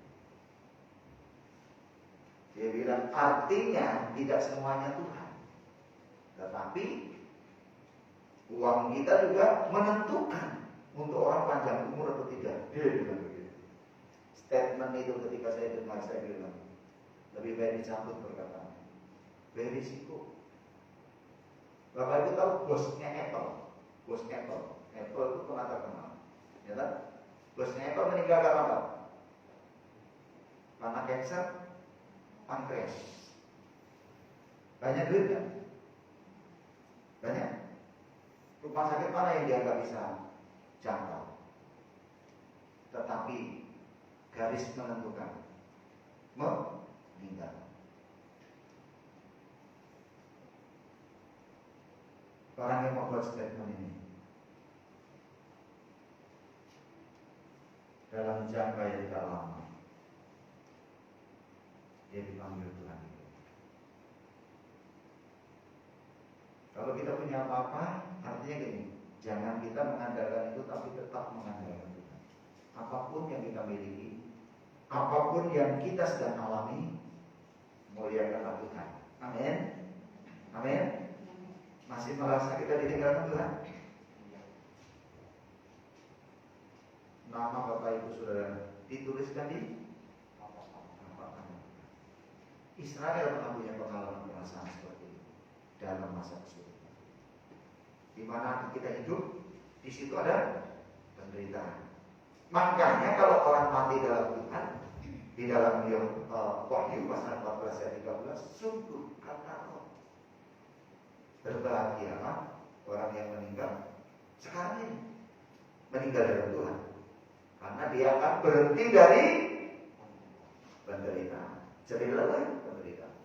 Dia bilang artinya tidak semuanya Tuhan, tetapi uang kita juga menentukan untuk orang panjang umur atau tidak. Dia bilang begitu. Statement itu ketika saya dengar, saya bilang lebih baik dicabut perkataan. Berisiko. Bapak Ibu tahu bosnya Apple, Apple itu pernah terkenal, ya kan? Bosnya Apple meninggal karena apa? Karena cancer pankreas. Banyak duit kan? Banyak. Rumah sakit mana yang dia nggak bisa jangkau? Tetapi garis menentukan meninggal. Orang yang membuat statement ini dalam jangka yang tidak lama dia dipanggil Tuhan. Kalau kita punya apa-apa, artinya gini, jangan kita mengandalkan itu, tapi tetap mengandalkan Tuhan. Apapun yang kita miliki, apapun yang kita sedang alami, muliakanlah Tuhan. Amin. Amin. Masih merasa kita ditinggalkan Tuhan? Nama Bapak Ibu Saudara dituliskan di Israel pernah punya pengalaman perasaan seperti itu dalam masa kesulitan. Di mana kita hidup, di situ ada penderitaan. Makanya kalau orang mati dalam Tuhan, di dalam Wahyu pasal 14 ayat 13, sungguh kata Roh, berbahagialah orang yang meninggal sekarang ini, meninggal dalam Tuhan, karena dia akan berhenti dari penderitaan. Jadi lelah penderitaan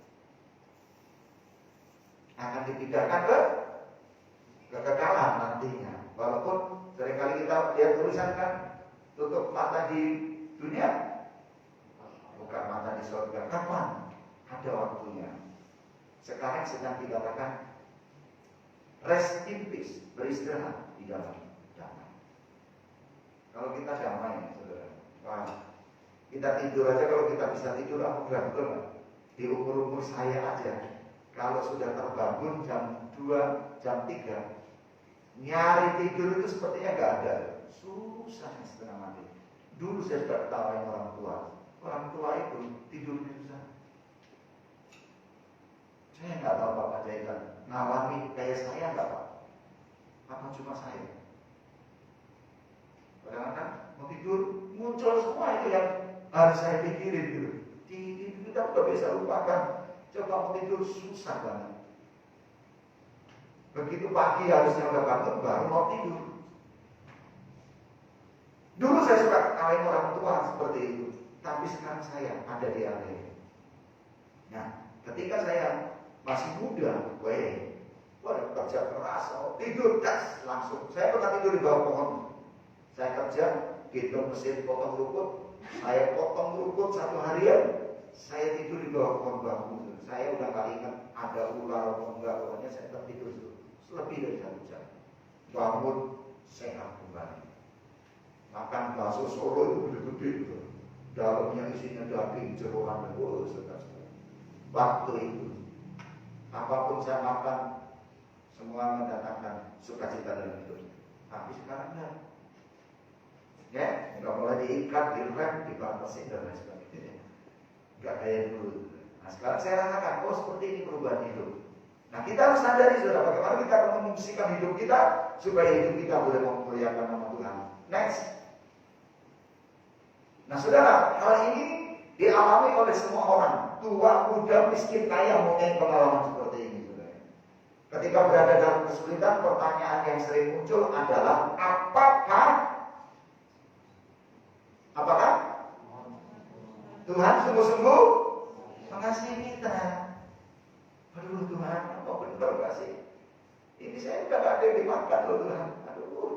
akan dipindahkan ke kekekalan nantinya. Walaupun seringkali kita lihat tulisan kan, tutup mata di dunia, buka mata di surga. Kapan? Ada waktunya. Sekarang sedang dikatakan rest in peace, beristirahat di dalam damai. Kalau kita damai, saudara, wah, kita tidur aja. Kalau kita bisa tidur, aku betul. Di umur saya aja, kalau sudah terbangun jam 2, jam 3, nyari tidur itu sepertinya nggak ada. Susah setengah mati. Dulu saya sudah ketawain orang tua. Orang tua itu tidurnya susah. Saya nggak tahu Bapak Jaitan ngalami kayak saya nggak Pak? Apa cuma saya? Kadang-kadang mau tidur muncul semua itu yang harus saya pikirin gitu. Kita udah bisa lupakan. Coba mau tidur susah banget. Begitu pagi harusnya udah bangun baru mau tidur. Dulu saya suka kawin orang tua seperti itu, tapi sekarang saya ada di area. Nah, ketika saya masih muda, kerja keras, tidur das langsung. Saya pernah tidur di bawah pohon. Saya kerja, gendong mesin potong rumput. Saya potong rumput 1 harian. Saya tidur di bawah pohon bambu. Saya udah gak ingat ada ular atau enggak, pokoknya saya tetap tidur dulu. Lebih dari 1 jam. Bangun sehat kembali. Makan bakso Solo itu gede-gede gitu. Dalamnya isinya daging, jeroan, dan sedang-sedang. Waktu itu, apapun saya makan, semua mendatangkan sukacita dalam hidup. Tapi sekarang enggak. Ya, nggak mulai diikat, direm, dibatasin dan lain sebagainya. Nggak kayak dulu. Nah, sekarang saya rasakan, seperti ini perubahan hidup. Nah, kita harus sadari, saudara, bagaimana kita akan memungsikan hidup kita supaya hidup kita boleh memuliakan nama Tuhan. Next. Nah, saudara, hal ini dialami oleh semua orang, tua, muda, miskin, kaya, mempunyai pengalaman seperti ini, saudara. Ketika berada dalam kesulitan, pertanyaan yang sering muncul adalah apakah Tuhan sungguh-sungguh mengasihi kita? Aduh Tuhan, apa benar kasih? Ini saya udah gak ada yang dimakan loh Tuhan. Aduh,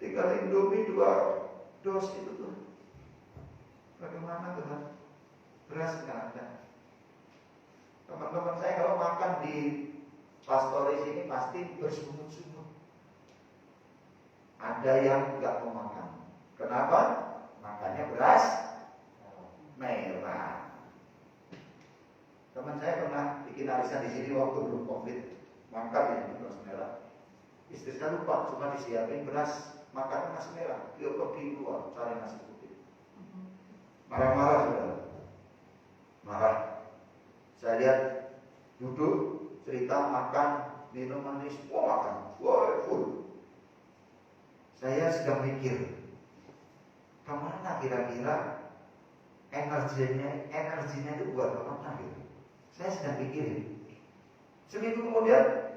tinggal Indomie 2 dos itu tuh. Bagaimana Tuhan? Beras nggak ada. Teman-teman saya kalau makan di pastoris ini pasti bersungut-sungut. Ada yang nggak mau makan. Kenapa? Makannya beras merah. Teman saya pernah bikin arisan di sini waktu belum COVID, makan ya beras merah. Istri saya lupa, cuma disiapin beras, makan nasi merah. Dia pergi keluar cari nasi putih. Marah-marah saudara, marah. Saya lihat duduk, cerita, makan, minum manis, semua makan, wah full. Saya sedang mikir, kemana kira-kira energinya itu buat kemana gitu. Saya sedang pikirin. Seminggu kemudian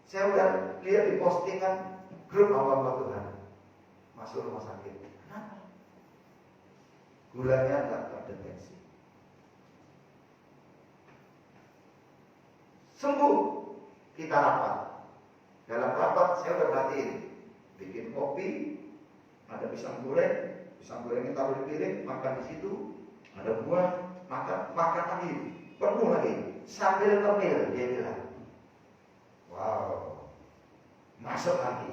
saya udah lihat di postingan grup hamba Tuhan masuk rumah sakit. Kenapa? Gulanya nggak terdeteksi. Sembuh. Kita rapat. Dalam rapat saya udah perhatiin, bikin kopi, ada pisang gorengnya taruh di piring, makan di situ, ada buah, makan lagi, penuh lagi, sambil ngemil dia bilang. Wow, masuk lagi.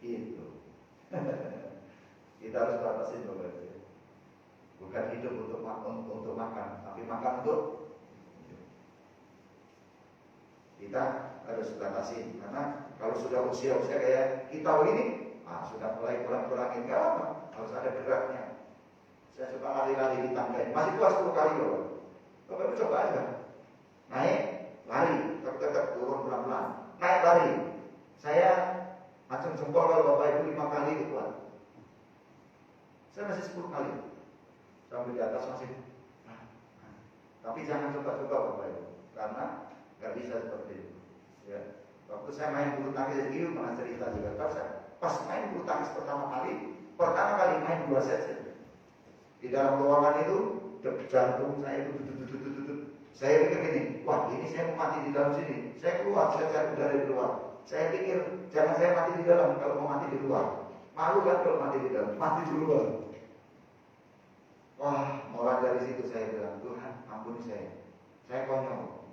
Itu. Kita harus batasin Bapak Ibu. Bukan hidup untuk makan, tapi makan untuk hidup. Kita harus batasin, karena kalau sudah usia kayak kita begini, sudah mulai kurang-kurangin apa? Harus ada geraknya. Saya suka lari-lari di tangga, masih kuat 10 kali loh. Bapak Ibu coba aja. Naik, lari, tetap turun pelan-pelan. Naik lari. Saya macam jempol kalau Bapak Ibu 5 kali itu kuat. Saya masih 10 kali. Sampai di atas masih. Tapi jangan coba-coba Bapak Ibu, karena nggak bisa seperti itu. Ya. Waktu saya main bulu tangkis di pernah cerita juga. Pas main bulu tangkis pertama kali main 2 set saja. Di dalam ruangan itu jantung saya itu saya pikir gini, wah ini saya mau mati di dalam sini. Saya keluar, saya cari udara di luar. Saya pikir jangan saya mati di dalam kalau mau mati di luar. Malu kan kalau mati di dalam, mati di luar. Wah, mulai dari situ saya bilang, Tuhan ampuni saya. Saya konyol.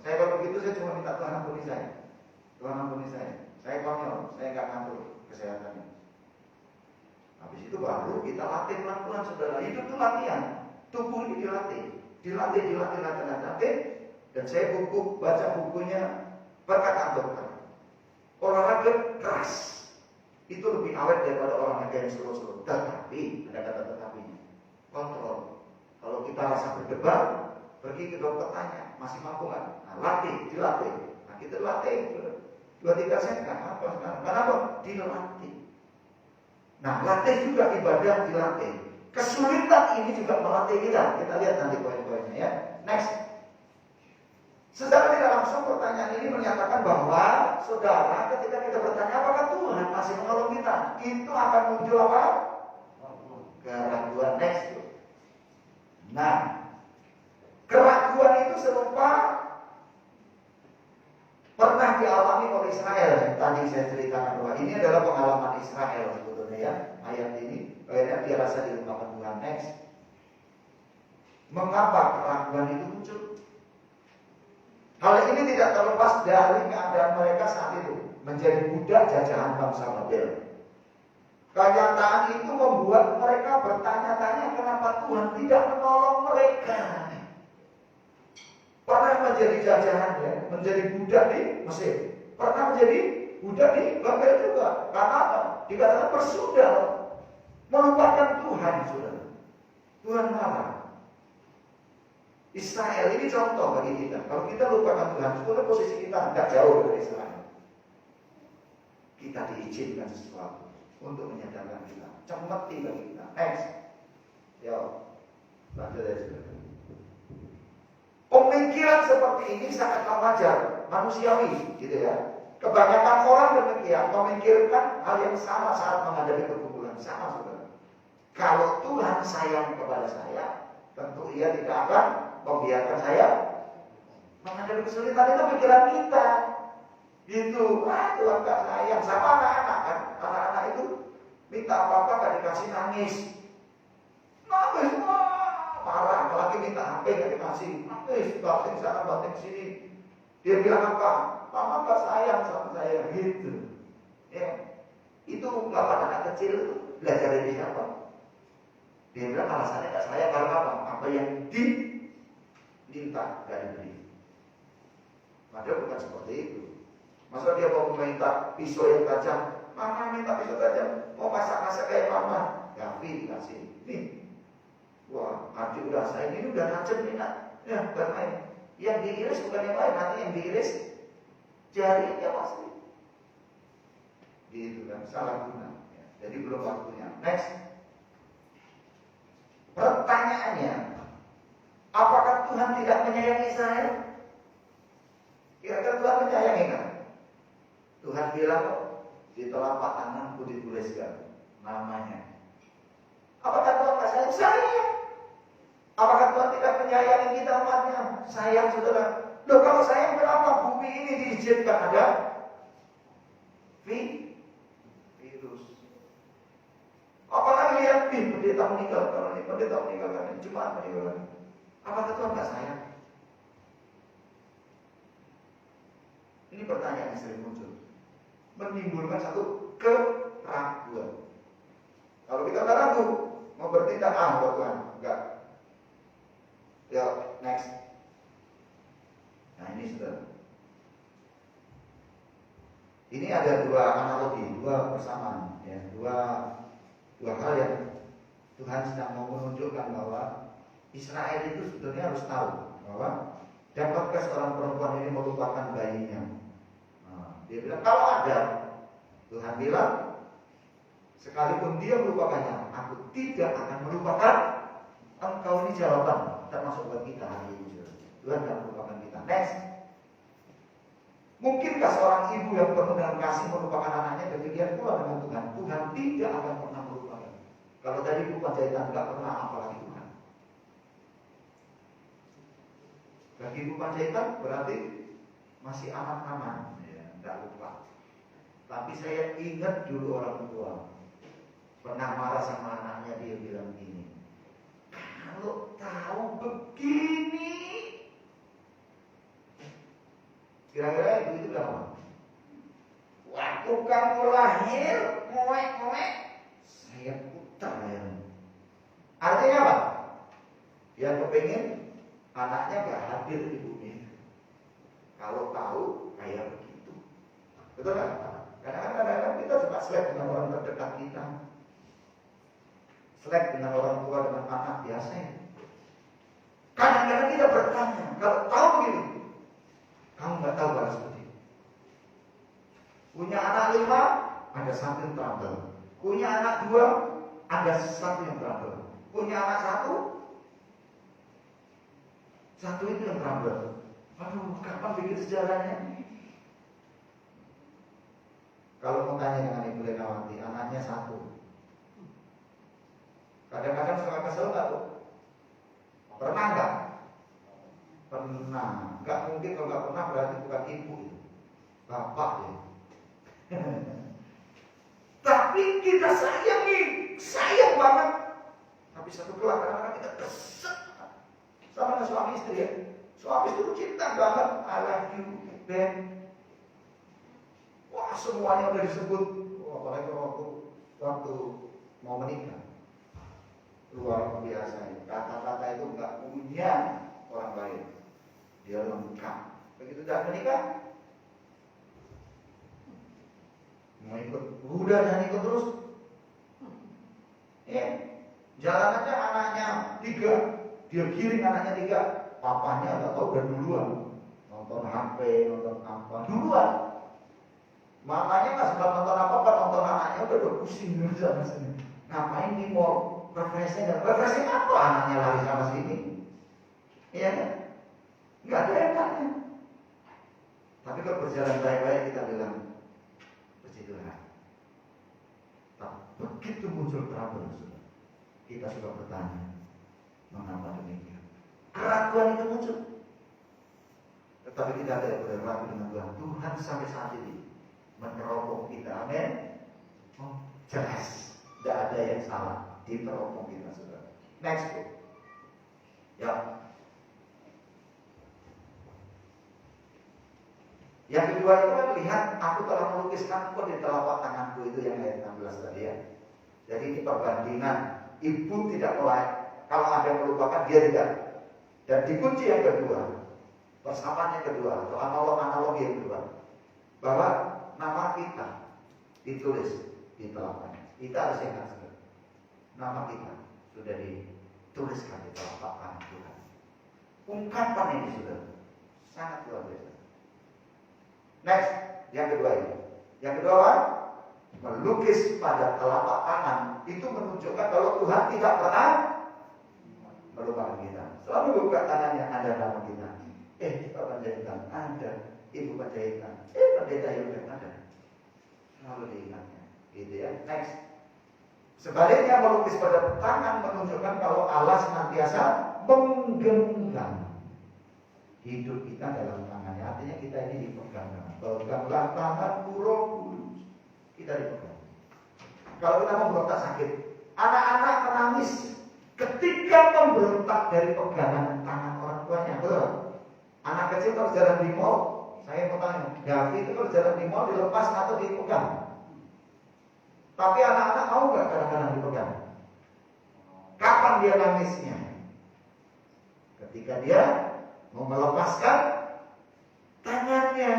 Saya kalau begitu saya cuma minta Tuhan ampuni saya. Tuhan ampuni saya. Saya konyol, saya nggak ngatur kesehatannya. Habis itu baru kita latih pelan-pelan saudara. Hidup itu latihan. Tubuh ini dilatih. Dan saya baca bukunya perkataan dokter. Olahraga keras itu lebih awet daripada olahraga yang slow-slow. Tetapi, ada kata tetapinya, kontrol. Kalau kita rasa berdebar, pergi ke dokter tanya, masih mampu nggak? Nah, dilatih. Nah, kita latih 2-3 set nggak apa sekarang. Kenapa? Dilatih. Nah, latih juga ibadah dilatih. Kesulitan ini juga melatih kita. Kita lihat nanti poin-poinnya ya. Next. Secara tidak langsung pertanyaan ini menyatakan bahwa saudara ketika kita bertanya apakah Tuhan masih menolong kita, itu akan muncul apa? Keraguan. Next. Nah, keraguan itu serupa pernah dialami oleh Israel. Tadi saya ceritakan bahwa ini adalah pengalaman Israel sebetulnya ya. Ayat ini, akhirnya dia rasa dilupakan Tuhan. Next. Mengapa keraguan itu muncul? Hal ini tidak terlepas dari keadaan mereka saat itu menjadi budak jajahan bangsa Babel. Kenyataan itu membuat mereka bertanya-tanya kenapa Tuhan tidak menolong mereka. Pernah menjadi jajahan ya, menjadi budak di Mesir. Pernah menjadi budak di Babel juga. Karena apa? Dikatakan bersudar, melupakan Tuhan sudah. Tuhan marah. Israel ini contoh bagi kita. Kalau kita lupakan Tuhan, sebetulnya posisi kita tidak jauh dari Israel. Kita diizinkan sesuatu untuk menyadarkan kita. Cemeti bagi kita. Next. Yo, lanjut dari sini. Pemikiran seperti ini sangat wajar, manusiawi, gitu ya. Kebanyakan orang demikian memikirkan hal yang sama saat menghadapi pergumulan. Sama saudara. Kalau Tuhan sayang kepada saya, tentu Ia tidak akan membiarkan saya menghadapi kesulitan. Itu pikiran kita. Gitu. Tuhan gak sayang sama anak-anak kan. Anak-anak itu minta apa-apa gak dikasih nangis. Nangis, marah. Apalagi minta HP nggak dikasih, banting sana banting sini. Dia bilang apa? Mama nggak sayang sama saya gitu. Ya, itu bapak anak kecil itu belajar dari siapa? Dia bilang alasannya nggak sayang karena apa? Apa yang diminta nggak diberi. Padahal bukan seperti itu. Masa dia mau meminta pisau yang tajam? Mama minta pisau tajam, mau masak-masak kayak mama. Gavi dikasih. Nih, wah, adik udah saya ini udah tajam nih nak. Ya, bukan main. Yang diiris bukan yang lain, nanti yang diiris jarinya pasti. Gitu kan, salah guna. Ya, jadi belum waktunya. Next. Pertanyaannya, apakah Tuhan tidak menyayangi saya? Kira-kira Tuhan menyayangi kan? Tuhan bilang di telapak tanganku dituliskan namanya. Apakah Tuhan tidak sayang? Sayang. Apakah Tuhan tidak menyayangi kita umatnya? Sayang saudara. Loh kalau sayang berapa bumi ini diizinkan ada virus? Apalagi lihat pendeta meninggal karena ini, pendeta meninggal karena ini, jemaat meninggal karena ini. Apakah Tuhan tidak sayang? Ini pertanyaan yang sering muncul, menimbulkan satu keraguan. Kalau kita nggak ragu, mau bertindak buat Tuhan, enggak. Ya, next. Nah ini sudah. Ini ada dua analogi, dua persamaan, ya, dua hal yang Tuhan sedang mau menunjukkan bahwa Israel itu sebetulnya harus tahu bahwa dapatkah seorang perempuan ini melupakan bayinya. Dia bilang kalau ada, Tuhan bilang sekalipun dia melupakannya, aku tidak akan melupakan engkau. Ini jawaban termasuk buat kita hari ini. Tuhan tidak melupakan kita. Next. Mungkinkah seorang ibu yang penuh dengan kasih melupakan anaknya? Demikian pula dengan Tuhan. Tuhan tidak akan pernah melupakan. Kalau tadi ibu Panjaitan tidak pernah, apalagi Tuhan. Bagi ibu Panjaitan berarti masih aman-aman. Tidak lupa. Tapi saya ingat dulu orang tua pernah marah sama anaknya, dia bilang gini, kalau tahu begini, kira-kira itu berapa? Waktu kamu lahir, saya putar ya. Artinya apa? Dia kepingin anaknya gak hadir di bumi. Kalau tahu kayak begitu. Betul kan? Kadang-kadang kita suka selek dengan orang terdekat kita, selek dengan orang tua, dengan anak biasa. Kadang-kadang kita bertanya, kalau tahu begini, kamu nggak tahu balas budi. Punya anak 5, ada 1 yang trouble. Punya anak 2, ada 1 yang trouble. Punya anak 1 itu yang trouble. Aduh, kapan bikin sejarahnya? Kalau mau tanya dengan Ibu Lenawati, anaknya 1. Kadang-kadang suka kesel nggak tuh? Pernah nggak? Pernah. Nggak mungkin kalau nggak pernah berarti bukan ibu, bapak ya. Tapi kita sayang banget. Tapi satu kelak kadang-kadang kita kesel sama suami istri ya. Suami istri itu cinta banget, I love you, Ben. Wah semuanya udah disebut. Apalagi waktu mau menikah, luar biasa. Kata-kata itu nggak punya orang lain. Dia lengkap. Begitu udah menikah, mau ikut, udah dan ikut terus. Jalanannya anaknya 3, dia giring anaknya 3. Papanya nggak tahu udah duluan, nonton HP, nonton apa duluan. Mamanya nggak sempat nonton apa-apa, nonton anaknya udah pusing dulu sana sini. Ngapain di mall? Refreshing apa anaknya lari sama sini? Iya kan? Nggak ada enaknya. Tapi kalau berjalan baik-baik kita bilang puji Tuhan. Tapi begitu muncul trouble, kita suka bertanya, mengapa demikian? Keraguan itu muncul. Tetapi kita tidak boleh ragu dengan Tuhan. Tuhan sampai saat ini meneropong kita, amin. Jelas, tidak ada yang salah di teropong kita, saudara. Next book. Ya, Yang kedua itu kan lihat, aku telah melukiskan pun di telapak tanganku, itu yang ayat 16 tadi ya. Jadi ini perbandingan. Ibu tidak melek, kalau ada yang melupakan dia tidak. Dan dikunci yang kedua, persamaan yang kedua atau analogi yang kedua, bahwa nama kita ditulis di telapak. Kita harus ingat, nama kita sudah dituliskan di telapak tangan Tuhan. Ungkapan ini sudah sangat luar biasa. Next, yang kedua ini. Yang kedua apa? Melukis pada telapak tangan itu menunjukkan kalau Tuhan tidak pernah melupakan kita. Selalu buka tangannya, ada nama kita. Pak Panjaitan ada, Ibu Panjaitan, Pendeta Yudha ada. Selalu diingatnya, gitu ya. Next. Sebaliknya melukis pada tangan menunjukkan kalau Allah senantiasa menggenggam hidup kita dalam tangannya. Artinya kita ini dipegang. Peganglah tanganku Roh Kudus. Kita dipegang. Kalau kita memberontak sakit, anak-anak menangis ketika memberontak dari pegangan tangan orang tuanya. Betul? Anak kecil kalau jalan di mall, saya mau tanya, Davi itu kalau jalan di mall dilepas atau dipegang? Tapi anak-anak mau nggak kadang-kadang dipegang? Kapan dia nangisnya? Ketika dia mau melepaskan tangannya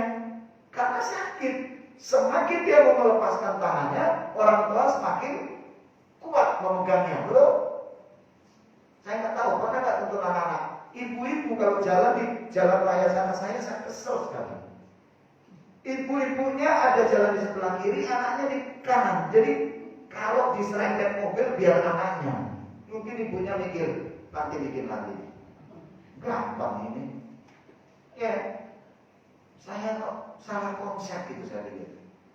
karena sakit. Semakin dia mau melepaskan tangannya, orang tua semakin kuat memegangnya. Belum? Saya nggak tahu, pernah nggak tentu anak-anak? Ibu-ibu kalau jalan di jalan raya sana saya kesel sekali. Ibu-ibunya ada jalan di sebelah kiri, anaknya di kanan. Jadi kalau diserempet mobil biar anaknya. Mungkin ibunya mikir, nanti bikin lagi. Gampang ini. Ya, saya kok salah konsep gitu saya pikir.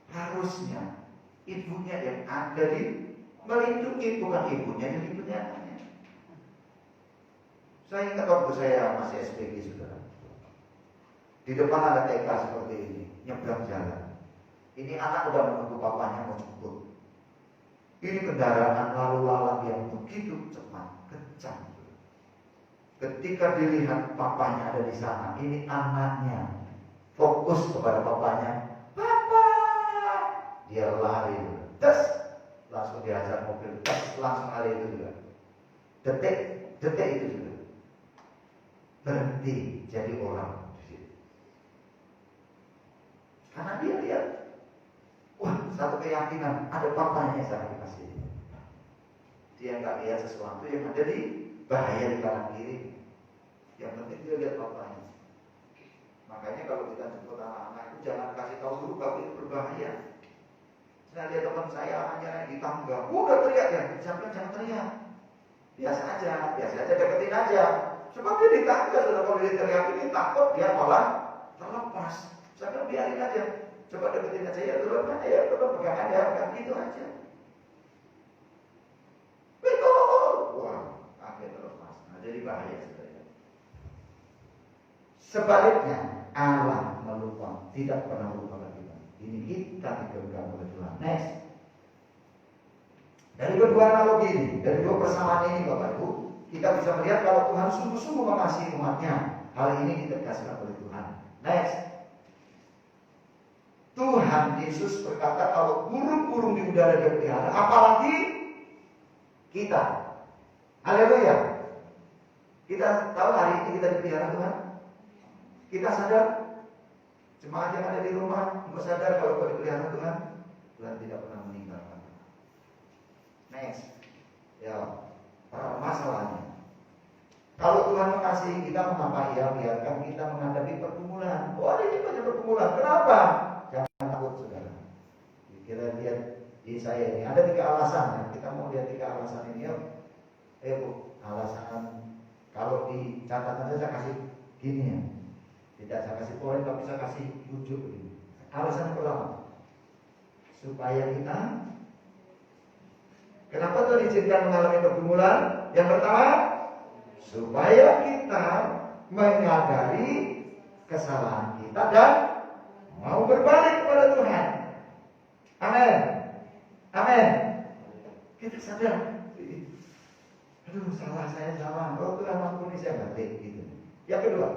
Harusnya ibunya yang ada di melindungi, bukan ibunya yang melindungi anaknya. Saya ingat waktu saya masih SPG saudara. Di depan ada TK seperti ini, nyebrang jalan. Ini anak udah menunggu papanya mau jemput. Ini kendaraan lalu lalang yang begitu cepat, kencang. Ketika dilihat papanya ada di sana, ini anaknya fokus kepada papanya. Papa, dia lari, tes, langsung diajak mobil, tes, langsung lari itu juga. Detik itu juga. Berhenti jadi orang di situ. Karena dia lihat, wah, satu keyakinan ada papanya sana dikasih. Dia nggak lihat sesuatu yang ada di bahaya di kanan kiri. Yang penting dia lihat papanya. Makanya kalau kita jemput anak-anak itu jangan kasih tahu dulu kalau itu berbahaya. Saya lihat teman saya anaknya naik di tangga, udah teriak ya, jangan teriak. Biasa aja deketin aja. Sebab dia di tangga, sudah kalau dia teriak ini takut dia malah terlepas. Saya bilang biarin aja, coba deketin aja ya, turun pegang aja, pegang gitu aja. Betul, wah, akhirnya terlepas. Nah, jadi bahaya sebenarnya. Sebaliknya, Allah melupa, tidak pernah melupakan kita. Ini kita digenggam oleh Tuhan. Next. Dari kedua analogi ini, dari dua persamaan ini Bapak Ibu, kita bisa melihat kalau Tuhan sungguh-sungguh mengasihi umatnya. Hal ini ditegaskan oleh Tuhan. Next. Tuhan Yesus berkata kalau burung-burung di udara dia pelihara, apalagi kita. Haleluya. Kita tahu hari ini kita dipelihara Tuhan. Kita sadar, jemaat yang ada di rumah, kita sadar kalau kita dipelihara Tuhan, Tuhan tidak pernah meninggalkan. Next. Ya, masalahnya. Kalau Tuhan mengasihi kita, mengapa Ia biarkan kita menghadapi pergumulan? Oh, ada ini banyak pergumulan. Kenapa? Jangan takut, saudara. Kita lihat di saya ini ada 3 alasan. Ya. Kita mau lihat 3 alasan ini. Yuk. Bu, alasan kalau di catatan saya kasih gini ya. Tidak saya kasih poin, tapi saya kasih wujud begini. Alasan pertama, supaya kita, kenapa Tuhan izinkan mengalami pergumulan? Yang pertama, supaya kita menyadari kesalahan kita dan mau berbalik kepada Tuhan. Amin. Amin. Kita sadar, aduh salah saya salah. Oh Tuhan ampuni saya balik gitu. Yang kedua,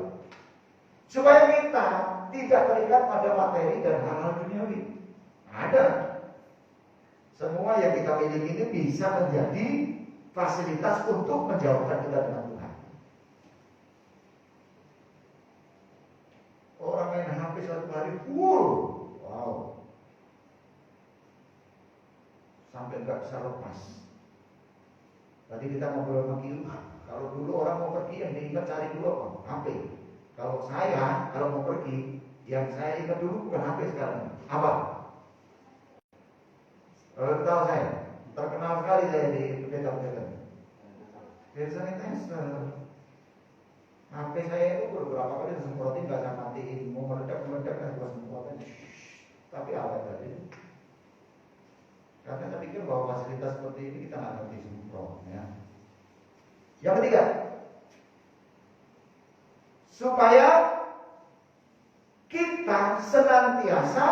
supaya kita tidak terikat pada materi dan hal-hal duniawi. Ada. Semua yang kita miliki ini bisa menjadi fasilitas untuk menjauhkan kita dengan Tuhan. Orang main HP satu hari full, wow, sampai nggak bisa lepas. Tadi kita ngobrol sama Kilma, kalau dulu orang mau pergi yang diingat cari dulu apa? HP. Kalau saya, kalau mau pergi, yang saya ingat dulu bukan HP sekarang. Apa? Kalau tahu saya, terkenal sekali saya di pendeta-pendeta. Hand sanitizer. HP saya itu beberapa kali disemprotin, nggak saya matiin. Mau meledak kan gua semprotin. Tapi awet tadi. Karena saya pikir bahwa fasilitas seperti ini kita nggak ngerti semprot. Ya. Yang ketiga, supaya kita senantiasa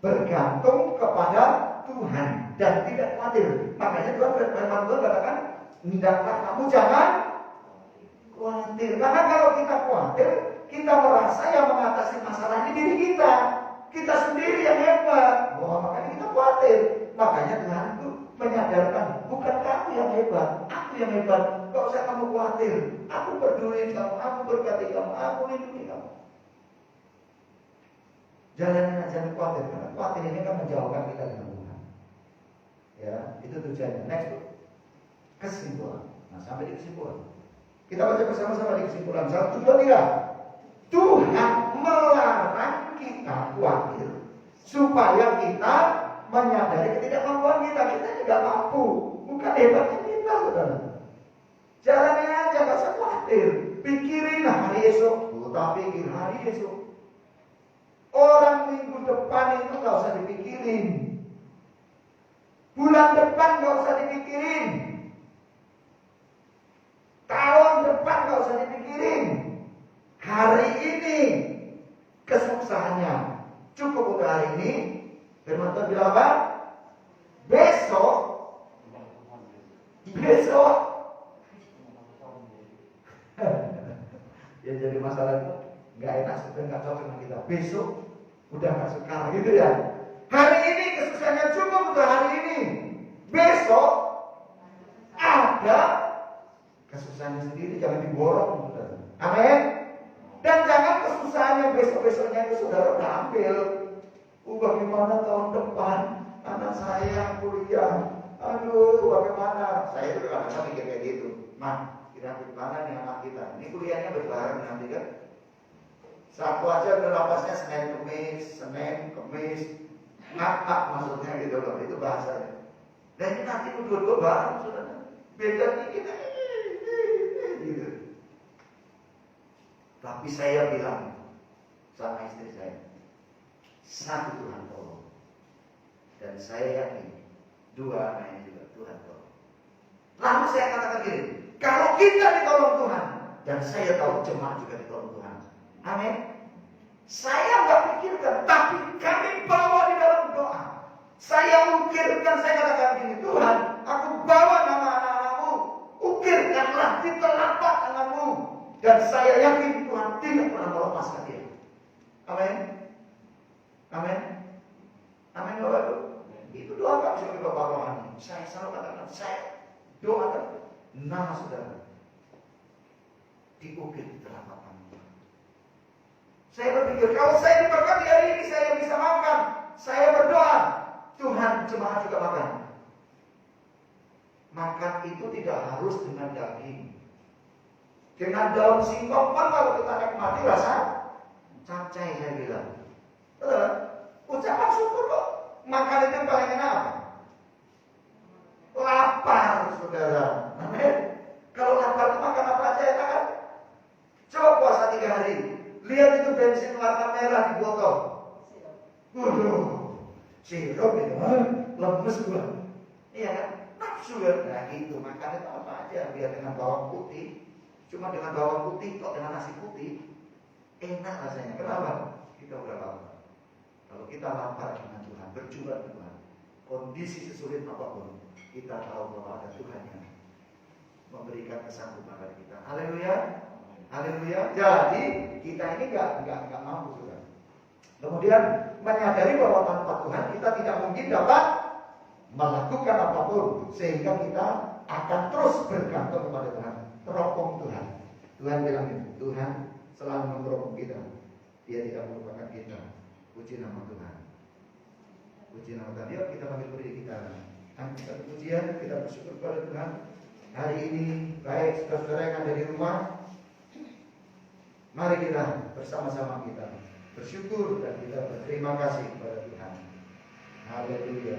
bergantung kepada Tuhan dan tidak khawatir. Makanya Tuhan firman Tuhan katakan, hendaklah kamu jangan khawatir. Karena kalau kita khawatir, kita merasa yang mengatasi masalah ini diri kita. Kita sendiri yang hebat. Wah, makanya kita khawatir. Makanya Tuhan itu menyadarkan, bukan kamu yang hebat, aku yang hebat. Gak usah kamu khawatir. Aku peduli kamu, aku berkati kamu, aku lindungi kamu. Jalanin aja khawatir, karena khawatir ini kan menjauhkan kita dengan Tuhan. Ya, itu tujuannya. Next, kesimpulan. Nah, sampai di kesimpulan. Kita baca bersama-sama di kesimpulan. 1, 2, 3. Tuhan melarang kita khawatir supaya kita menyadari ketidakmampuan kita. Kita juga mampu, bukan hebatnya kita, saudara. Jalanin aja, gak usah khawatir. Pikirin hari esok, tapi pikir hari esok. Orang minggu depan itu gak usah dipikirin. Bulan depan gak usah dipikirin. Tahun depan gak usah dipikirin. Hari ini kesuksesannya cukup untuk hari ini. Firman Tuhan bilang apa? Besok ya jadi masalah itu nggak enak, sudah nggak cocok dengan kita. Besok udah nggak suka gitu ya. Hari ini kesuksesannya cukup untuk hari ini. Besok ada kesuksesannya sendiri, jangan diborong. Amin. Dan jangan kesusahan yang besok-besoknya itu saudara udah ambil. Bagaimana tahun depan anak saya kuliah? Aduh, bagaimana? Saya itu kadang-kadang mikir kayak gitu. Kira-kira mana nih anak kita? Ini kuliahnya berbareng nanti kan? Satu aja udah lapasnya Senin Kemis, ngakak maksudnya gitu loh. Itu bahasanya. Dan ini nanti dua-dua bareng, saudara. Beda dikit gitu. Tapi saya bilang sama istri saya, satu Tuhan tolong. Dan saya yakin dua anaknya juga Tuhan tolong. Lalu saya katakan gini, kalau kita ditolong Tuhan, dan saya tahu jemaat juga ditolong Tuhan. Amin. Saya nggak pikirkan, tapi kami bawa di dalam doa. Saya ukirkan, saya katakan gini, Tuhan, aku bawa nama anak-anakmu, ukirkanlah di telapak tanganmu. Dan saya yakin Tuhan tidak pernah melepaskan dia. Amin. Amin. Amin Bapak Ibu. Itu doa Pak sebagai Bapak rohani. Saya selalu katakan, saya doakan nama saudara diukir di telapak tangan. Saya berpikir kalau saya diberkati hari ini saya bisa makan. Saya berdoa Tuhan jemaat juga makan. Makan itu tidak harus dengan daging. Dengan daun singkong pun kalau kita nikmati rasa capcay saya bilang. Ucapan syukur kok. Makan itu yang paling enak apa? Lapar, saudara. Amin. Kalau lapar itu makan apa aja enak kan? Coba puasa 3 hari. Lihat itu bensin warna merah di botol. Sirup itu, lemes gua. Iya kan? Nafsu ya. Nah gitu, makan itu apa aja. Biar dengan bawang putih. Cuma dengan bawang putih kok dengan nasi putih enak rasanya. Kenapa? Kita udah lapar. Kalau kita lapar dengan Tuhan, berjuang dengan Tuhan, kondisi sesulit apapun, kita tahu bahwa ada Tuhan yang memberikan kesanggupan pada kita. Haleluya, haleluya. Jadi kita ini nggak mampu, saudara. Kemudian menyadari bahwa tanpa Tuhan kita tidak mungkin dapat melakukan apapun, sehingga kita akan terus bergantung kepada Tuhan, teropong Tuhan. Tuhan bilang itu, Tuhan selalu meneropong kita, Dia tidak melupakan kita. Puji nama Tuhan. Puji nama Tuhan. Yuk kita panggil berdiri kita. Kita pujian, kita bersyukur kepada Tuhan. Hari ini baik saudara-saudara yang ada di rumah, mari kita bersama-sama kita bersyukur dan kita berterima kasih kepada Tuhan. Haleluya.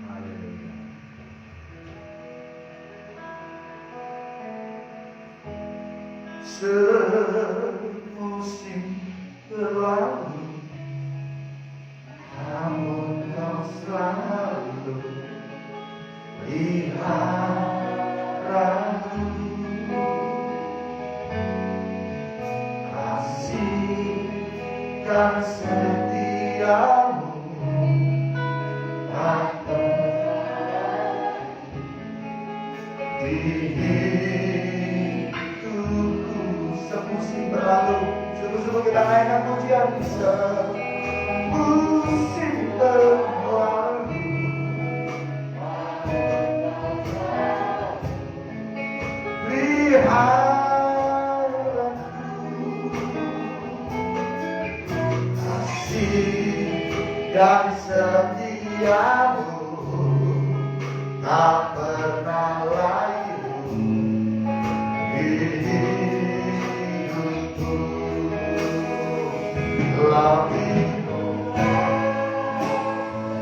Haleluya. Semusim berlalu, namun kau selalu peliharaku. Kasih dan setiamu tak pernah di hidupku. Semusim berlalu, sungguh-sungguh kita naikkan pujian. Semusim berlalu, peliharaku. Kasih dan setiamu tak pernah layu di hidupku. Lebihmu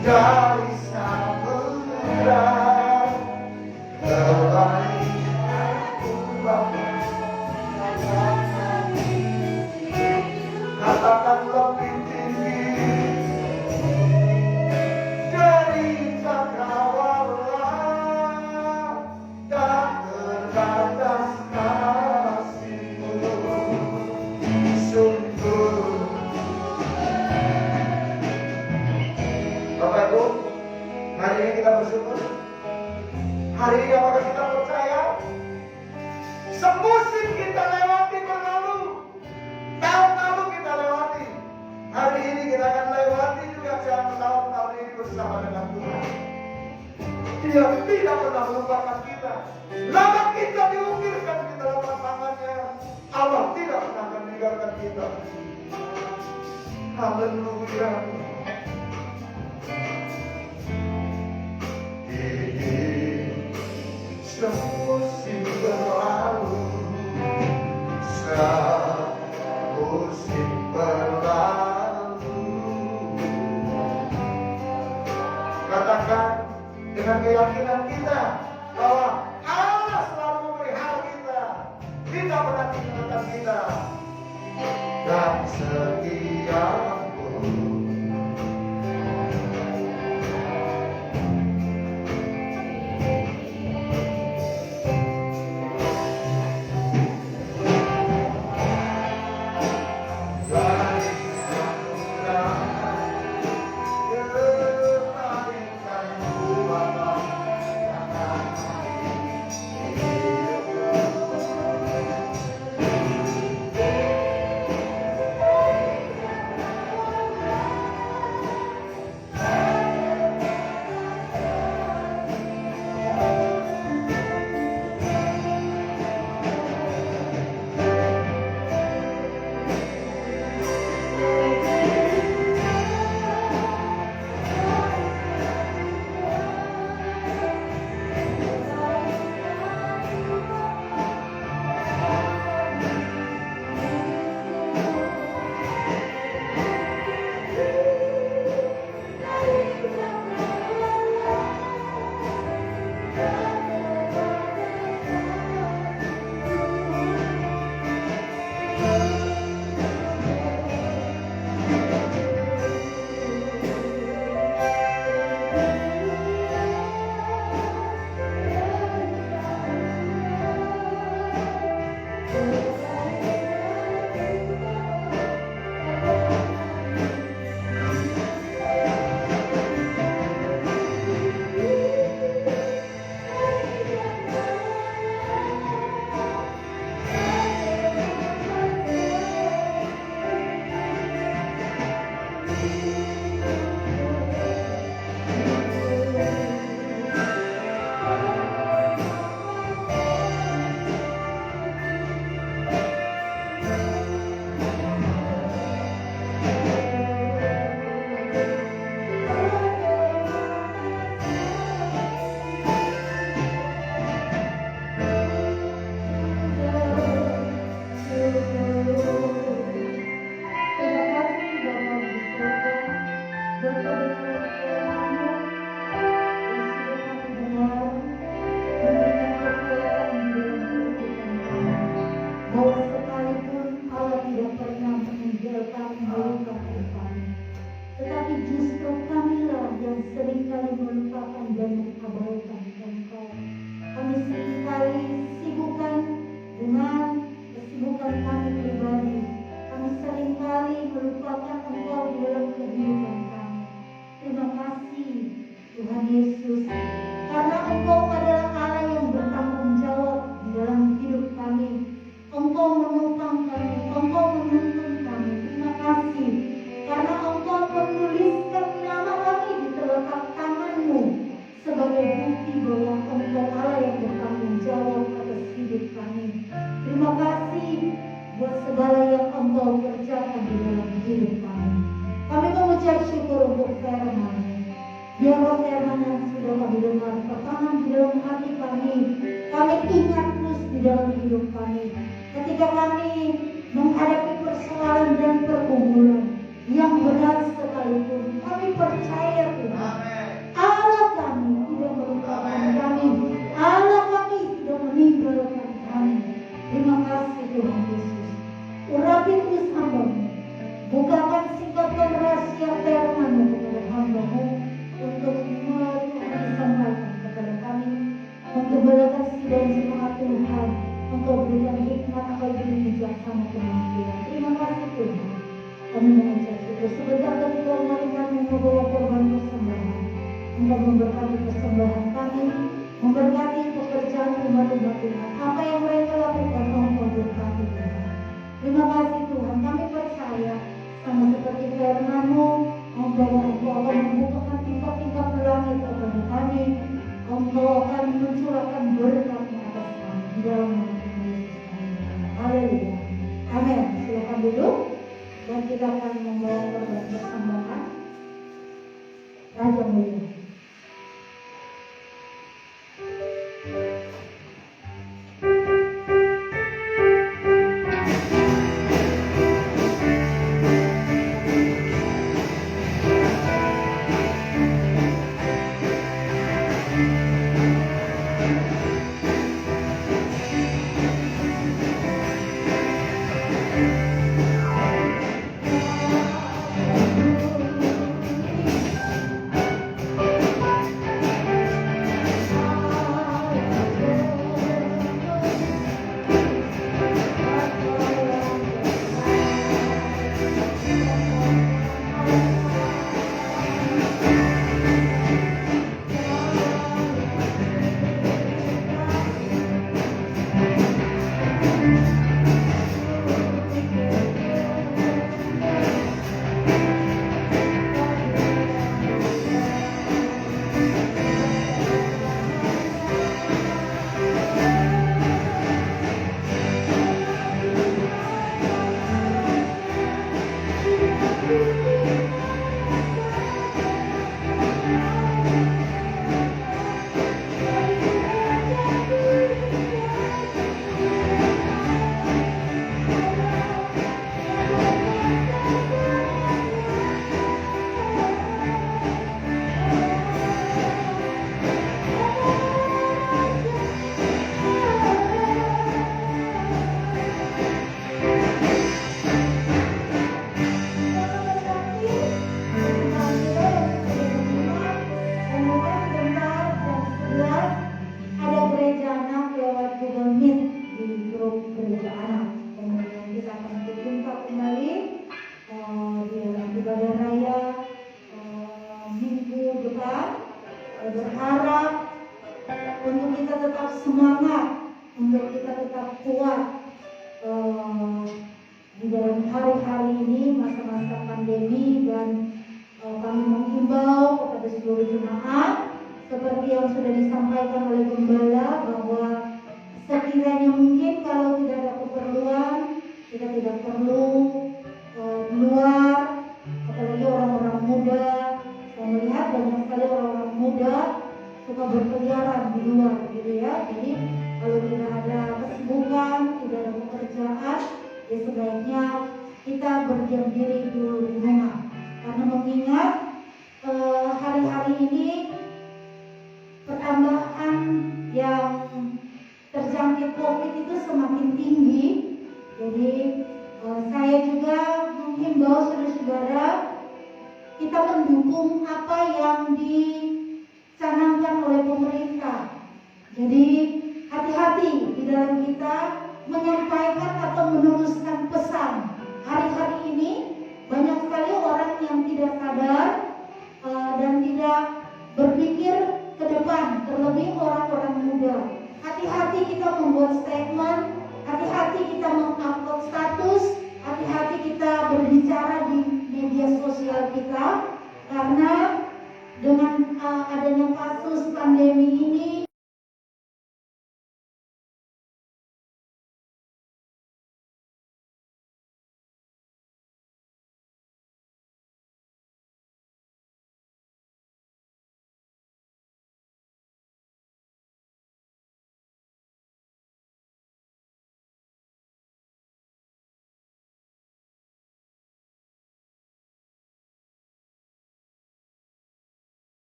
dari samudra, kebaikanmu Bapa. Katakan lebih tinggi dari cakrawala, tak terbatas kasih-Mu. Sungguh, Bapak Ibu, hari ini kita bersyukur. Hari ini apakah kita percaya? Semusim kita lewati berlalu, tahun lalu kita lewati, hari ini kita akan lewati juga tahun-tahun ini bersama dengan Tuhan. Dia tidak pernah melupakan kita. Lama kita diukirkan di dalam tangannya, Allah tidak pernah meninggalkan kita. Haleluya. Semusim berlalu, semusim berlalu. Katakan dengan keyakinan kita bahwa Allah selalu memelihara kita, tidak pernah tinggalkan kita, dan setiamu. dalam hidup kami. Ketika kami menghadapi persoalan dan pergumulan yang berat sekalipun, kami percaya Tuhan, Allah kami tidak melupakan kami, Allah kami tidak meninggalkan kami. Terima kasih Tuhan Yesus. Urapi tulis hamba-Mu, bukakan singkapkan rahasia firman-Mu kepada hamba-Mu untuk disampaikan kepada kami. Menggembalakan dan semangat Tuhan, Engkau berikan hikmat, Engkau beri bijaksana kemampuan. Terima kasih Tuhan. Kami mengucap syukur. Sebentar ketika umat-Mu membawa korban persembahan, Engkau memberkati persembahan kami, memberkati pekerjaan umat-umat Tuhan. Apa yang mereka lakukan, Engkau berkati Tuhan. Terima kasih Tuhan. Kami percaya sama seperti firman-Mu, bahwa Engkau akan membukakan tingkap-tingkap langit kepada kami. Engkau akan mencurahkan berkat di atas kami di dalam nama Tuhan Yesus kami berdoa. Haleluya. Amin. Silakan duduk dan kita akan membawa korban persembahan. Raja mulia.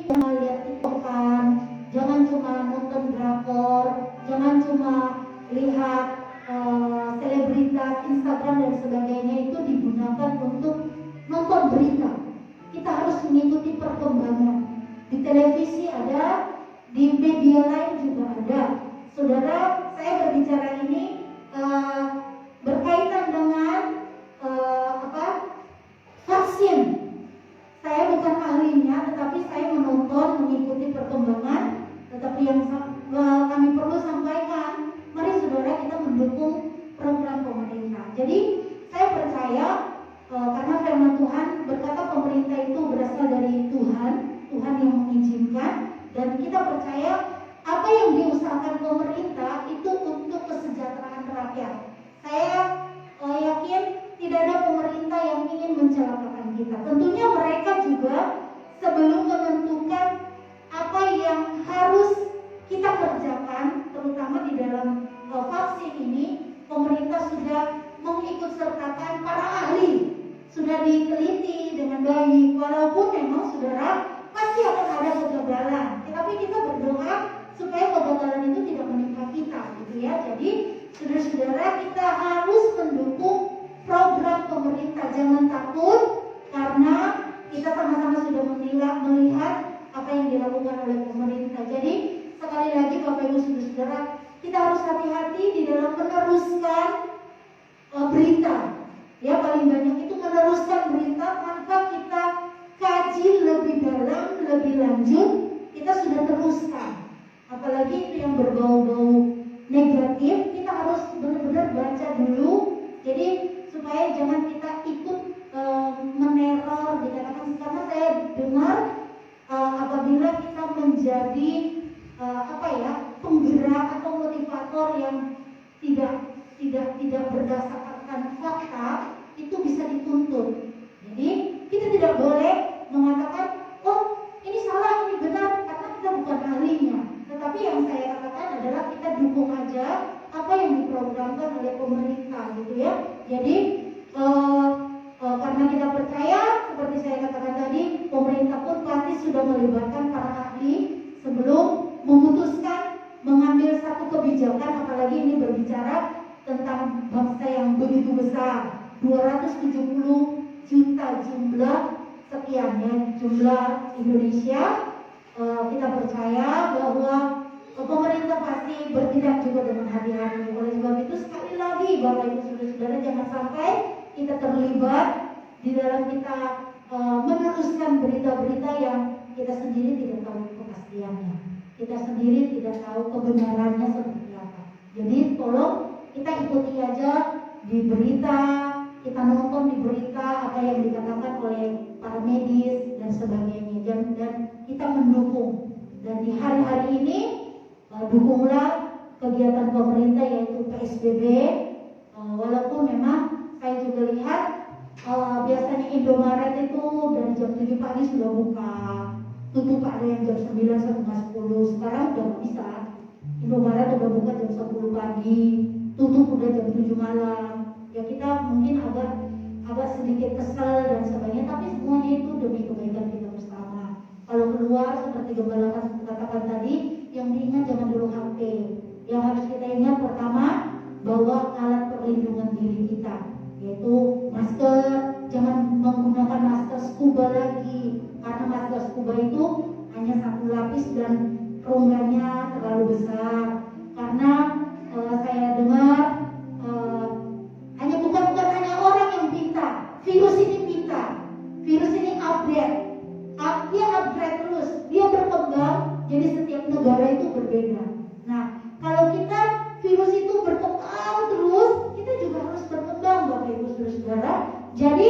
cuma lihat TikTok kan, jangan cuma nonton drakor, jangan cuma lihat selebritas Instagram dan sebagainya itu digunakan untuk nonton berita. Kita harus mengikuti perkembangan. Di televisi ada, di media lain juga ada. Saudara, saya berbicara ini berkaitan dengan vaksin. Saya bukan ahlinya, tetapi saya menonton, mengikuti perkembangan. Tetapi yang kami perlu sampaikan, mari saudara kita mendukung program pemerintah. Jadi saya percaya karena firman Tuhan berkata pemerintah itu berasal dari Tuhan yang mengizinkan, dan kita percaya apa yang diusahakan pemerintah itu untuk kesejahteraan rakyat. Saya yakin tidak ada pemerintah yang ingin mencelakakan kita. Tentunya mereka juga sebelum menentukan apa yang harus kita kerjakan, terutama di dalam vaksin ini, pemerintah sudah mengikutsertakan para ahli, sudah diteliti dengan baik. Walaupun memang saudara pasti akan ada kegagalan, tetapi kita berdoa supaya kegagalan itu tidak menimpa kita, gitu ya. Jadi saudara-saudara, kita harus mendukung program pemerintah. Jangan takut, karena kita sama-sama sudah melihat apa yang dilakukan oleh pemerintah. Jadi sekali lagi Bapak Ibu saudara, kita harus hati-hati di dalam meneruskan berita. Ya, paling banyak itu meneruskan berita tanpa kita kaji lebih dalam, lebih lanjut, kita sudah teruskan. Apalagi itu yang berbau-bau negatif, kita harus benar-benar baca dulu. Jadi supaya jangan kita ikut meneror, dikatakan. Karena saya dengar apabila kita menjadi penggerak atau motivator yang tidak berdasarkan fakta, itu bisa dituntut. Jadi kita tidak boleh mengatakan, oh ini salah, ini benar, karena kita bukan ahlinya. Tetapi yang saya katakan adalah kita dukung aja apa yang diprogramkan oleh pemerintah, gitu ya. Jadi karena kita percaya, seperti saya katakan tadi, pemerintah pun pasti sudah melibatkan para ahli sebelum memutuskan mengambil satu kebijakan. Apalagi ini berbicara tentang bangsa yang begitu besar, 270 juta jumlah sekian ya, jumlah Indonesia. Kita percaya bahwa pemerintah pasti bertindak juga dengan hati-hati. Oleh sebab itu sekali lagi Bapak Ibu saudara, jangan sampai kita terlibat di dalam kita meneruskan berita-berita yang kita sendiri tidak tahu kepastiannya, kita sendiri tidak tahu kebenarannya seperti apa. Jadi tolong kita ikuti aja di berita, kita nonton di berita apa yang dikatakan oleh para medis dan sebagainya, dan kita mendukung. Dan di hari-hari ini dukunglah kegiatan pemerintah yaitu PSBB. Walaupun memang saya juga lihat biasanya Indomaret itu dari jam 7 pagi sudah buka, tutup ada yang jam 9 sampai 10. Sekarang udah nggak bisa. Indomaret udah buka jam 10 pagi, tutup udah jam 7 malam. Ya kita mungkin agak sedikit kesal dan sebagainya, tapi semuanya itu demi kebaikan kita bersama. Kalau keluar seperti Gembala katakan tadi, yang diingat jangan dulu HP. Yang harus kita ingat pertama, bawa alat perlindungan diri kita, yaitu masker. Jangan menggunakan masker scuba lagi, karena masker scuba itu hanya satu lapis dan ronggannya terlalu besar. Karena saya dengar bukan hanya orang yang pintar, virus ini pintar, virus ini upgrade, dia upgrade terus, dia berkembang. Jadi setiap negara itu berbeda. Nah, kalau kita virus itu berkembang terus, kita juga harus berkembang, Bapak Ibu saudara. Jadi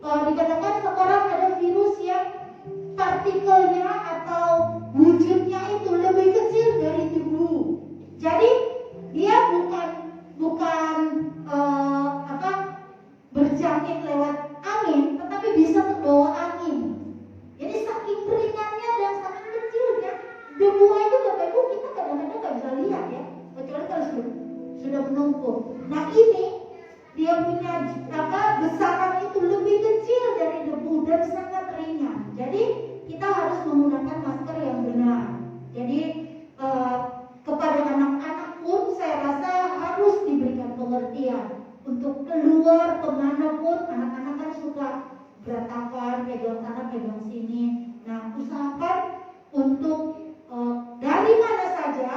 dikatakan sekarang ada virus yang partikelnya atau wujudnya itu lebih kecil dari tubuh. Jadi dia bukan berjangkit lewat angin, tetapi bisa terbawa angin. Jadi saking ringannya dan sangat kecilnya, debu itu Bapak Ibu kita kadang-kadang nggak bisa lihat ya, kecuali kalau sudah menumpuk. Nah ini dia punya besaran itu lebih kecil dari debu dan sangat ringan. Jadi kita harus menggunakan masker pegang sana, pegang sini. Nah, usahakan untuk dari mana saja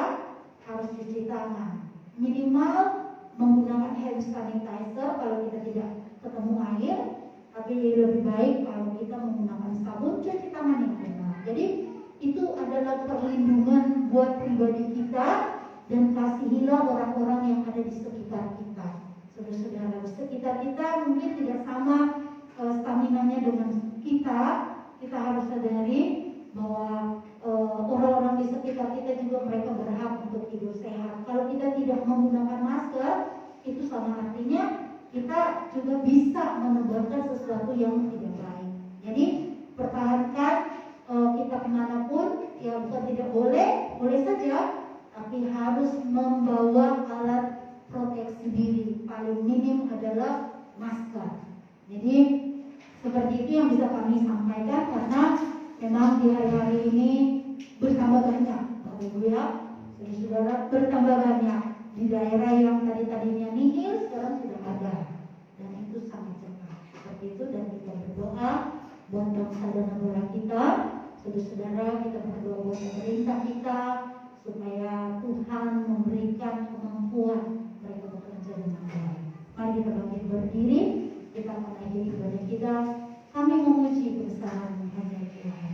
harus cuci tangan. Minimal menggunakan hand sanitizer kalau kita tidak ketemu air, tapi lebih baik kalau kita menggunakan sabun cuci tangan yang benar. Jadi itu adalah perlindungan buat pribadi kita, dan kasihilah orang-orang yang ada di sekitar kita. Saudara-saudara, di sekitar kita mungkin tidak sama staminanya dengan kita. Kita harus sadari bahwa orang-orang di sekitar kita juga mereka berhak untuk hidup sehat. Kalau kita tidak menggunakan masker, itu sama artinya kita juga bisa menebarkan sesuatu yang tidak baik. Jadi pertahankan kita kemanapun, ya bukan tidak boleh, boleh saja, tapi harus membawa alat proteksi diri. Paling minim adalah masker. Jadi seperti itu yang bisa kami sampaikan, karena memang di hari-hari ini bertambah banyak, Bapak Ibu ya, saudara-saudara, bertambah banyak. Di daerah yang tadinya nihil sekarang sudah ada, dan itu sangat cepat. Seperti itu, dan kita berdoa buat bangsa dan negara kita, saudara-saudara, kita berdoa buat pemerintah kita supaya Tuhan memberikan kemampuan mereka bekerja dengan baik. Mari kita bangkit berdiri, kita mengakhiri ibadah kita. Kami memuji bersama hanya Tuhan.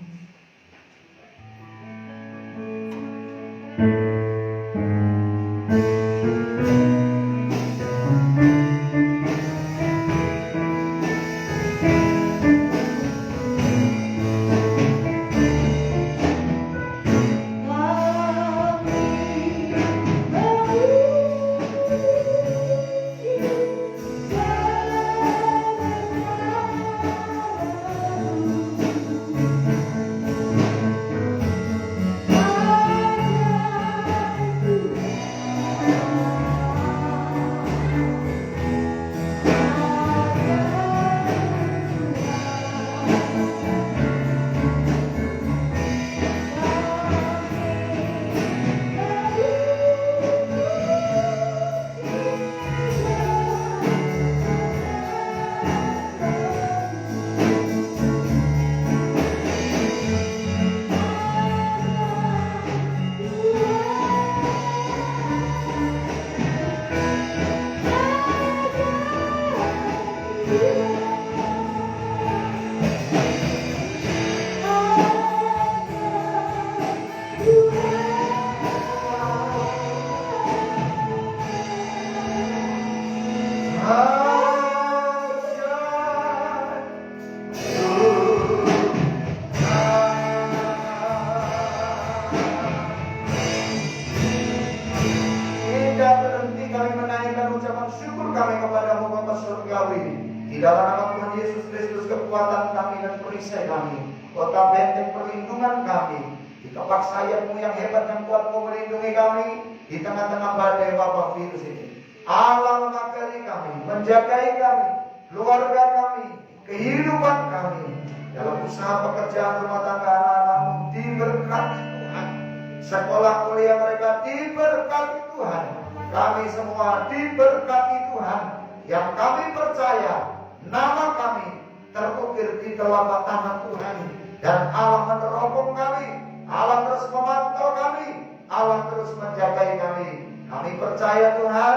Di dalam nama Tuhan Yesus Kristus, kekuatan kami dan perisai kami, kota benteng perlindungan kami, di kepak sayap-Mu yang hebat dan kuat Mu melindungi kami di tengah-tengah badai wabah virus ini. Allah mengakali kami, menjagai kami, keluarga kami, kehidupan kami, dalam usaha pekerjaan rumah tangga anak-anak-Mu diberkati Tuhan, sekolah kuliah mereka diberkati Tuhan, kami semua diberkati Tuhan. Yang kami percaya, nama kami terukir di telapak tangan Tuhan, dan Allah meneropong kami, Allah terus memantau kami, Allah terus menjagai kami. Kami percaya Tuhan,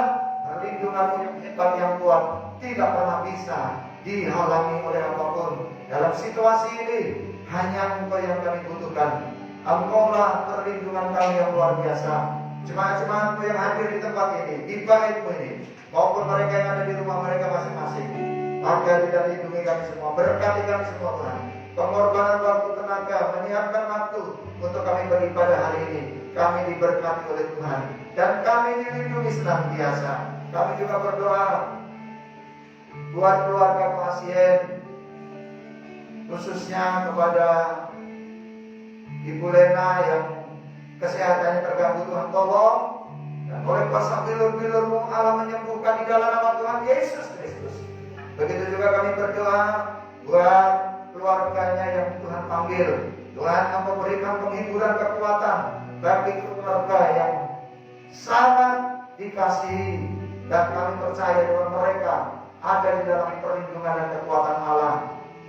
perlindungan-Mu yang hebat yang kuat tidak pernah bisa dihalangi oleh apapun. Dalam situasi ini hanya Engkau yang kami butuhkan. Engkaulah perlindungan kami yang luar biasa. Jemaat-jemaat-Mu yang hadir di tempat ini, di bait-Mu ini, maupun mereka yang ada di rumah mereka masing-masing, maka tidak lindungi kami semua, berkati kami semua Tuhan. Pengorbanan waktu, tenaga, menyiapkan waktu untuk kami beribadah hari ini, kami diberkati oleh Tuhan, dan kami dilindungi senantiasa. Kami juga berdoa buat keluarga pasien, khususnya kepada Ibu Lena yang kesehatannya terganggu. Tuhan tolong, dan oleh kuasa bilur-bilur-Mu Allah menyembuhkan di dalam nama Tuhan Yesus Kristus. Begitu juga kami berdoa buat keluarganya yang Tuhan panggil. Tuhan, Engkau berikan penghiburan, kekuatan bagi keluarga yang sangat dikasihi, dan kami percaya bahwa mereka ada di dalam perlindungan dan kekuatan Allah.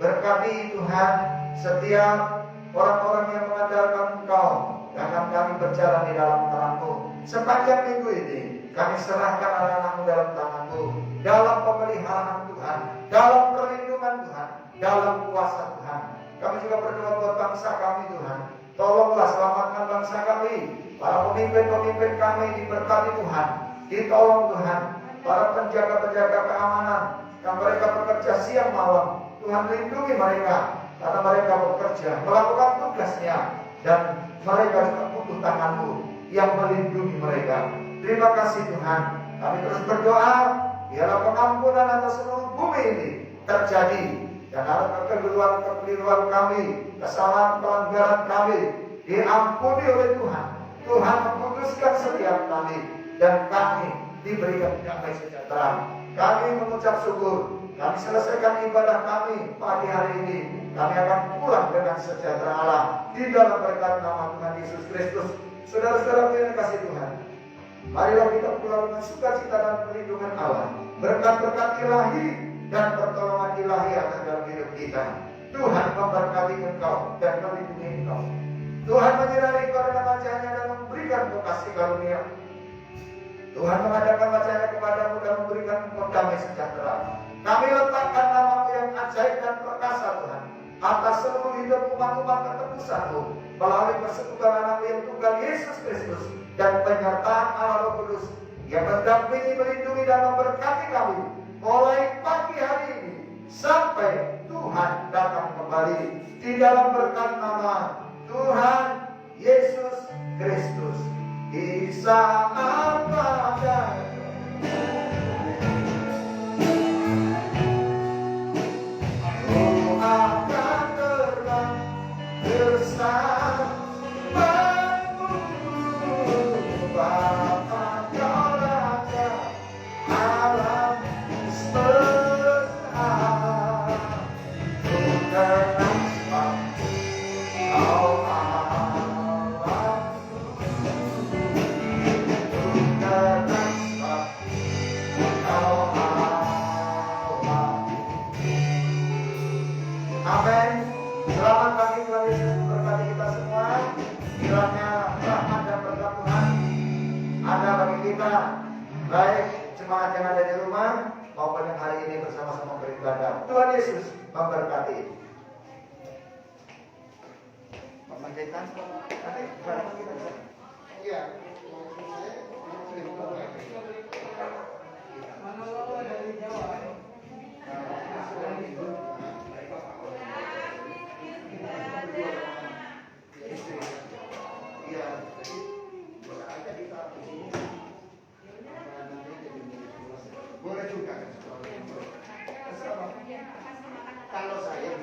Berkati Tuhan setiap orang-orang yang mengandalkan Engkau, dan kami berjalan di dalam terang-Mu. Sepanjang minggu ini kami serahkan anak-anak-Mu dalam tangan-Mu, dalam pemeliharaan Tuhan, dalam perlindungan Tuhan, dalam kuasa Tuhan. Kami juga berdoa buat bangsa kami Tuhan. Tolonglah selamatkan bangsa kami. Para pemimpin-pemimpin kami diberkati Tuhan. Ditolong Tuhan. Para penjaga-penjaga keamanan yang mereka bekerja siang malam, Tuhan lindungi mereka, karena mereka bekerja melakukan tugasnya, dan mereka juga butuh tangan-Mu yang melindungi mereka. Terima kasih Tuhan. Kami terus berdoa, biarlah pengampunan atas seluruh bumi ini terjadi, dan harap kekeliruan kami, kesalahan pelanggaran kami diampuni oleh Tuhan. Tuhan memutuskan setiap kami, dan kami diberikan damai sejahtera. Kami mengucap syukur. Kami selesaikan ibadah kami pagi hari ini. Kami akan pulang dengan sejahtera Allah di dalam berkat nama Tuhan Yesus Kristus. Saudara-saudara yang kasih Tuhan, marilah kita pulang dengan sukacita dan perlindungan Allah. Berkat-berkat ilahi dan pertolongan ilahi akan dalam hidup kita. Tuhan memberkati engkau dan melindungi engkau. Tuhan menyinari engkau dengan wajah-Nya dan memberikan engkau kasih karunia. Tuhan mengadakan wajah-Nya kepadamu dan memberikan engkau damai sejahtera. Kami letakkan nama-Mu yang ajaib dan perkasa Tuhan atas seluruh hidup umat-umat ketebus-Mu melalui persekutuan anak-Mu yang tunggal Yesus Kristus dan penyertaan Allah Roh Kudus yang mendampingi, melindungi dan memberkati kami mulai pagi hari ini sampai Tuhan datang kembali di dalam berkat nama Tuhan Yesus Kristus. Di saat pada akan terbang bersamamu, Bapa Kau Raja alam semesta. Bukan sebab Kau amin. Selamat pagi, Tuhan Yesus memberkati kita semua. Kiranya rahmat dan berkat Tuhan ada bagi kita, baik jemaat yang ada di rumah maupun yang hari ini bersama-sama beribadah. Tuhan Yesus memberkati. Pak Pendeta, nanti barang kita bisa. Iya. Mana lo dari Jawa? Boleh juga. Kalau saya